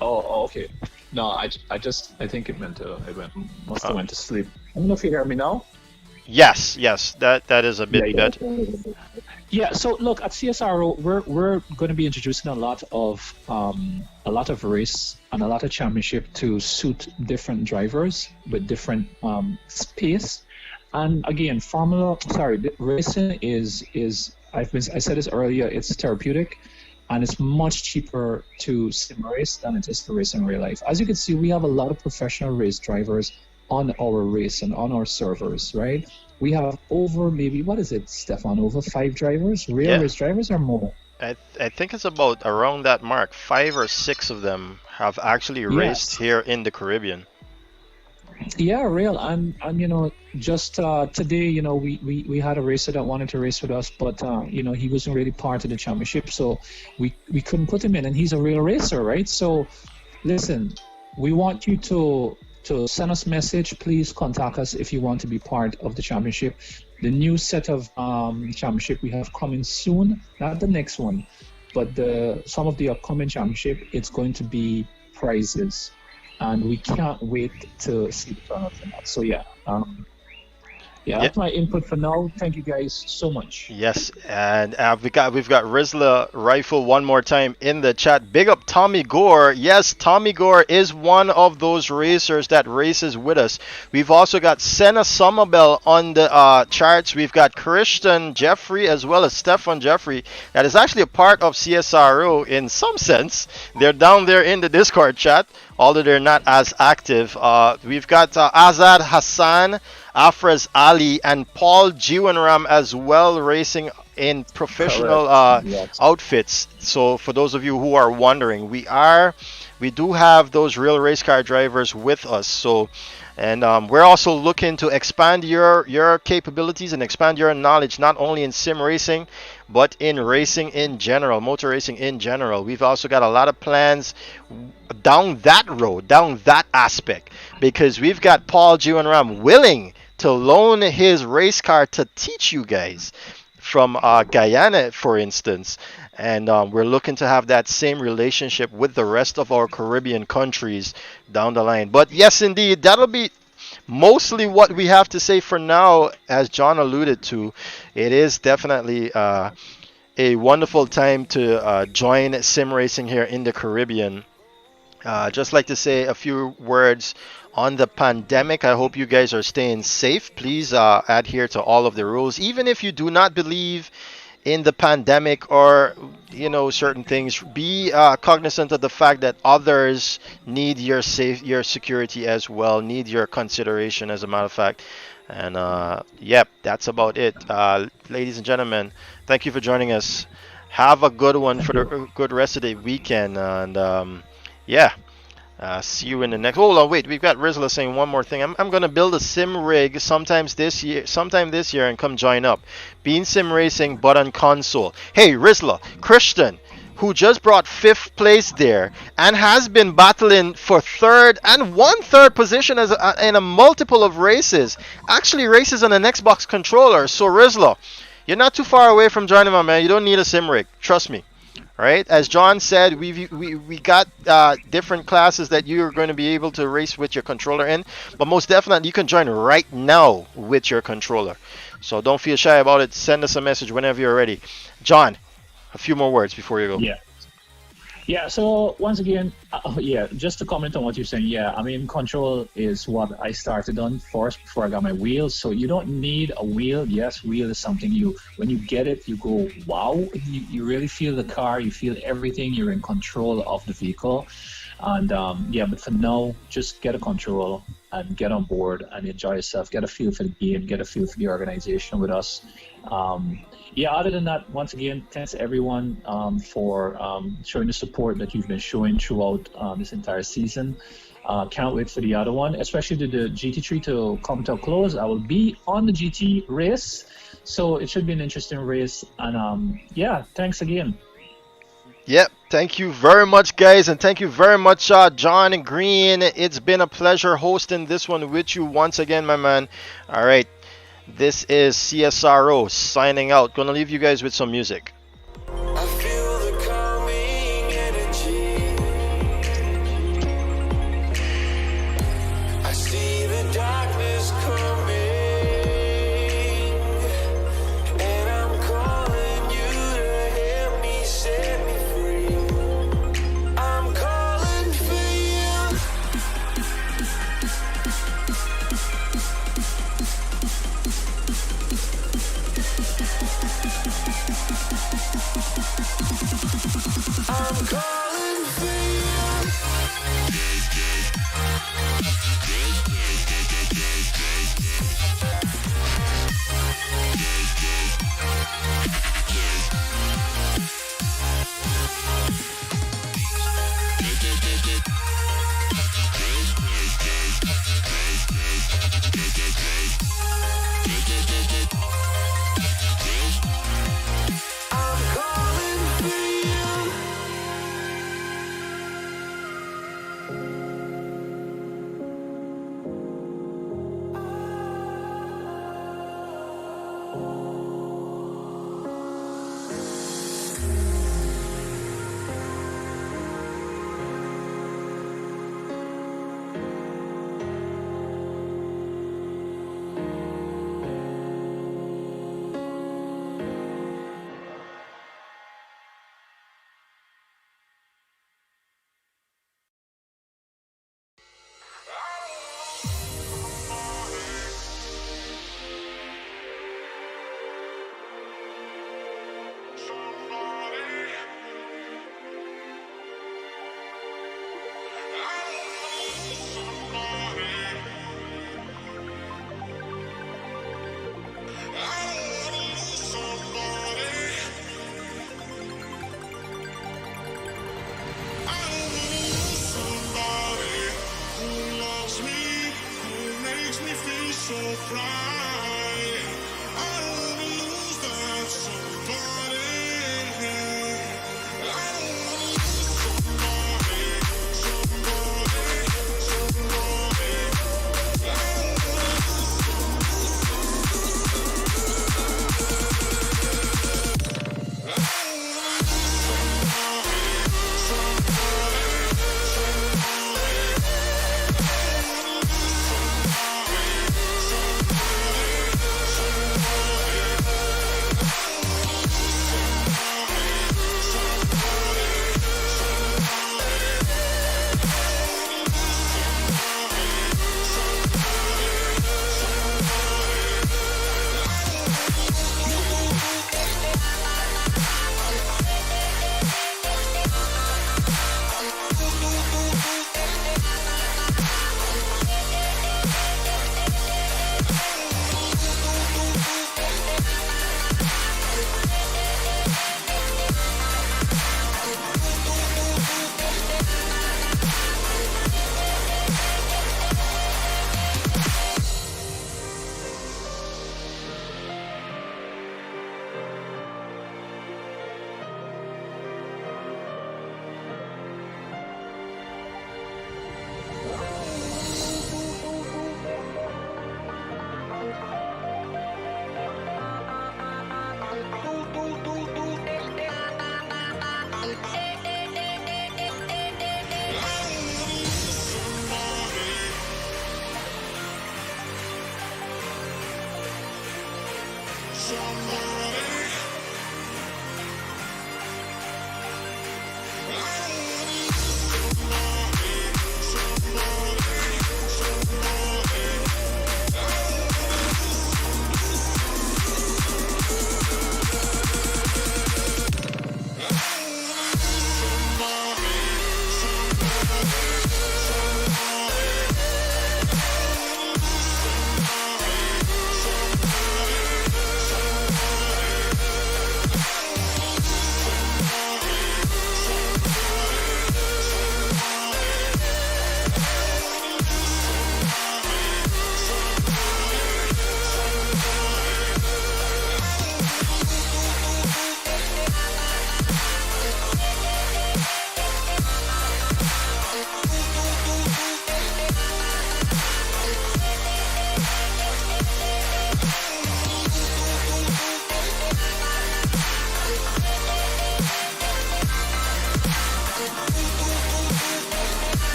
Oh, okay. No, I think it must have went to sleep. I don't know if you hear me now. Yes, that is a bit better. Yeah. So look, at CSRO, we're going to be introducing a lot of race and a lot of championship to suit different drivers with different space. And again, racing is I said this earlier. It's therapeutic. And it's much cheaper to sim race than it is to race in real life. As you can see, we have a lot of professional race drivers on our race and on our servers, right? we have over maybe, what is it, Stefan, over 5 drivers, real race drivers or more? I think it's about around that mark. 5 or 6 of them have actually raced here in the Caribbean. Yeah, real. And just today, we had a racer that wanted to race with us, but he wasn't really part of the championship, so we couldn't put him in, and he's a real racer, right? So listen, we want you to send us a message. Please contact us if you want to be part of the championship. The new set of championship we have coming soon, not the next one, but some of the upcoming championship, it's going to be prizes. And we can't wait to see the turnout for that. So that's my input for now. Thank you guys so much. Yes, and we've got Rizla Rifle one more time in the chat. Big up Tommy Gore. Yes, Tommy Gore is one of those racers that races with us. We've also got Senna Somerville on the charts. We've got Christian Jeffrey as well as Stefan Jeffrey. That is actually a part of CSRO in some sense. They're down there in the Discord chat, although they're not as active. We've got Azad Hassan, Afraz Ali, and Paul Jiwanram as well, racing in professional outfits. So for those of you who are wondering, we do have those real race car drivers with us. So, and we're also looking to expand your capabilities and expand your knowledge, not only in sim racing, but in racing in general, motor racing in general. We've also got a lot of plans down that road, down that aspect, because we've got Paul Jiwanram willing to loan his race car to teach you guys from Guyana, for instance. And we're looking to have that same relationship with the rest of our Caribbean countries down the line. But yes, indeed, that'll be mostly what we have to say for now. As John alluded to, it is definitely a wonderful time to join sim racing here in the Caribbean. Just like to say a few words on the pandemic. I hope you guys are staying safe. Please adhere to all of the rules, even if you do not believe in the pandemic or certain things. Be cognizant of the fact that others need your security as well, need your consideration, as a matter of fact. And that's about it. Ladies and gentlemen, thank you for joining us. Have a good one for the good rest of the weekend. And see you in the next. Hold on, wait. We've got Rizla saying one more thing. I'm gonna build a sim rig sometime this year, and come join up. Being sim racing, but on console. Hey, Rizla, Christian, who just brought 5th place there and has been battling for 3rd and 1/3 position in a multiple of races. Actually, races on an Xbox controller. So Rizla, you're not too far away from joining, my man. You don't need a sim rig. Trust me. Right, as John said, we got different classes that you're going to be able to race with your controller in, but most definitely you can join right now with your controller. So don't feel shy about it. Send us a message whenever you're ready. John, a few more words before you go. Yeah, so once again, just to comment on what you're saying, I mean, control is what I started on first before I got my wheels, so you don't need a wheel. Yes, wheel is something when you get it, you go, wow, you really feel the car, you feel everything, you're in control of the vehicle. And but for now, just get a control and get on board and enjoy yourself, get a feel for the game, get a feel for the organization with us. Other than that, once again, thanks everyone for showing the support that you've been showing throughout this entire season. Can't wait for the other one, especially the GT3 to come to a close. I will be on the GT race, so it should be an interesting race. And thanks again. Yep, thank you very much, guys, and thank you very much, John and Green. It's been a pleasure hosting this one with you once again, my man. All right. This is CSRO signing out. Gonna leave you guys with some music.